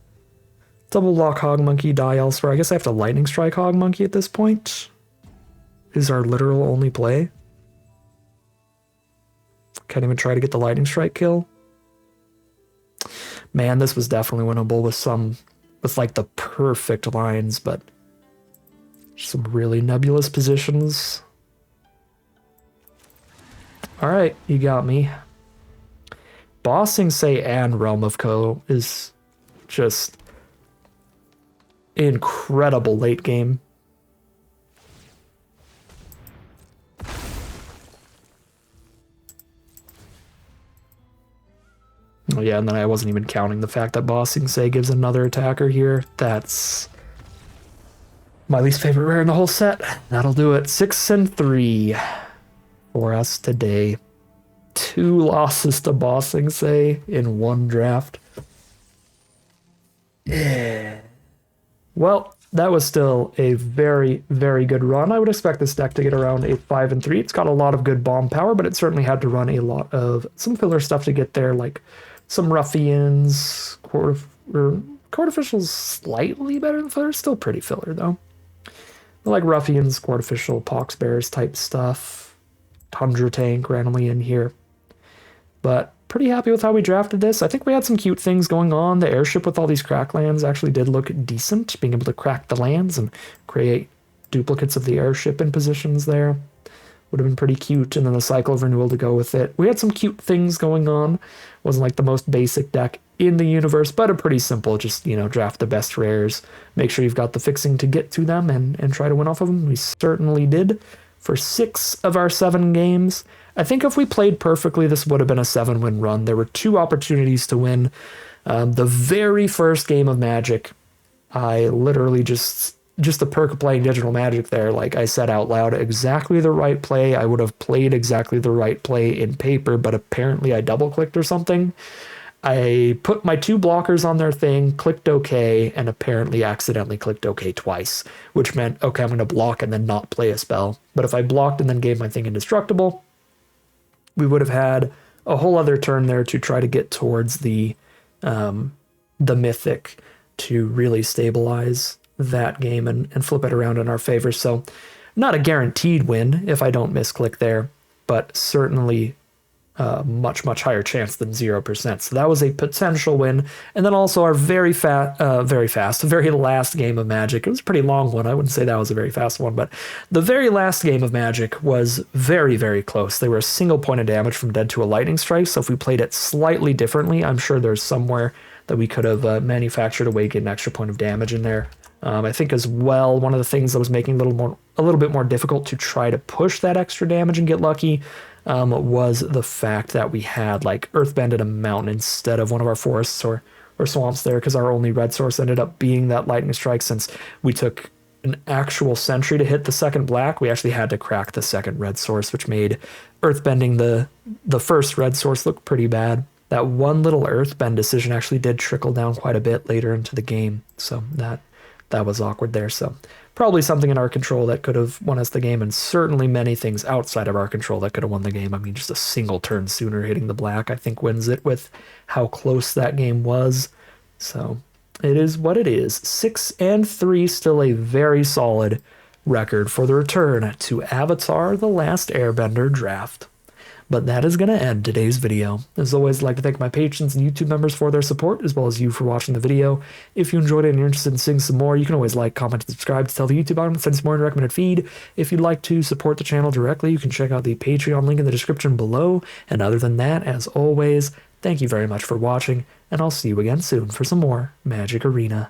lock Hog Monkey, die elsewhere. I guess I have to Lightning Strike Hog Monkey at this point. Is our literal only play. Can't even try to get the Lightning Strike kill. Man, this was definitely winnable with like the perfect lines, but some really nebulous positions. All right, you got me. Bossing Say and Realm of Ko is just incredible late game. Oh yeah, and then I wasn't even counting the fact that Bossing Say gives another attacker here. That's my least favorite rare in the whole set. That'll do it. 6 and 3 for us today. 2 losses to Bossing Say in 1 draft. Yeah. Well, that was still a very, very good run. I would expect this deck to get around a 5 and 3. It's got a lot of good bomb power, but it certainly had to run a lot of some filler stuff to get there, like some Ruffians, Court Official's slightly better than filler, still pretty filler though. But like Ruffians, Court Official, Pox Bears type stuff, Tundra Tank randomly in here. But pretty happy with how we drafted this. I think we had some cute things going on. The airship with all these crack lands actually did look decent, being able to crack the lands and create duplicates of the airship in positions there. Would have been pretty cute, and then the cycle of renewal to go with it. We had some cute things going on. Wasn't like the most basic deck in the universe, but a pretty simple, just, you know, draft the best rares, make sure you've got the fixing to get to them, and try to win off of them. We certainly did for 6 of our 7 games. I think if we played perfectly, this would have been a 7-win run. There were 2 opportunities to win. The very first game of Magic, I literally just the perk of playing Digital Magic there, like I said out loud, exactly the right play. I would have played exactly the right play in paper, but apparently I double-clicked or something. I put my 2 blockers on their thing, clicked OK, and apparently accidentally clicked OK twice, which meant, okay, I'm going to block and then not play a spell. But if I blocked and then gave my thing indestructible, we would have had a whole other turn there to try to get towards the Mythic to really stabilize that game and flip it around in our favor. So not a guaranteed win if I don't misclick there, but certainly much higher chance than 0%. So that was a potential win. And then also our very last game of Magic. It was a pretty long one. I wouldn't say that was a very fast one, but the very last game of Magic was very, very close. They were a single point of damage from dead to a lightning strike. So if we played it slightly differently, I'm sure there's somewhere that we could have manufactured a way to get an extra point of damage in there. I think as well, one of the things that was making it a little bit more difficult to try to push that extra damage and get lucky was the fact that we had like Earthbended a mountain instead of one of our forests or swamps there, because our only red source ended up being that lightning strike. Since we took an actual sentry to hit the second black, we actually had to crack the second red source, which made Earthbending the first red source look pretty bad. That one little Earthbend decision actually did trickle down quite a bit later into the game, so that was awkward there. So probably something in our control that could have won us the game, and certainly many things outside of our control that could have won the game. I mean, just a single turn sooner hitting the black, I think, wins it with how close that game was. So it is what it is. 6-3, still a very solid record for the return to Avatar: The Last Airbender draft. But that is going to end today's video. As always, I'd like to thank my patrons and YouTube members for their support, as well as you for watching the video. If you enjoyed it and you're interested in seeing some more, you can always like, comment, and subscribe to tell the YouTube algorithm to send some more in the recommended feed. If you'd like to support the channel directly, you can check out the Patreon link in the description below. And other than that, as always, thank you very much for watching, and I'll see you again soon for some more Magic Arena.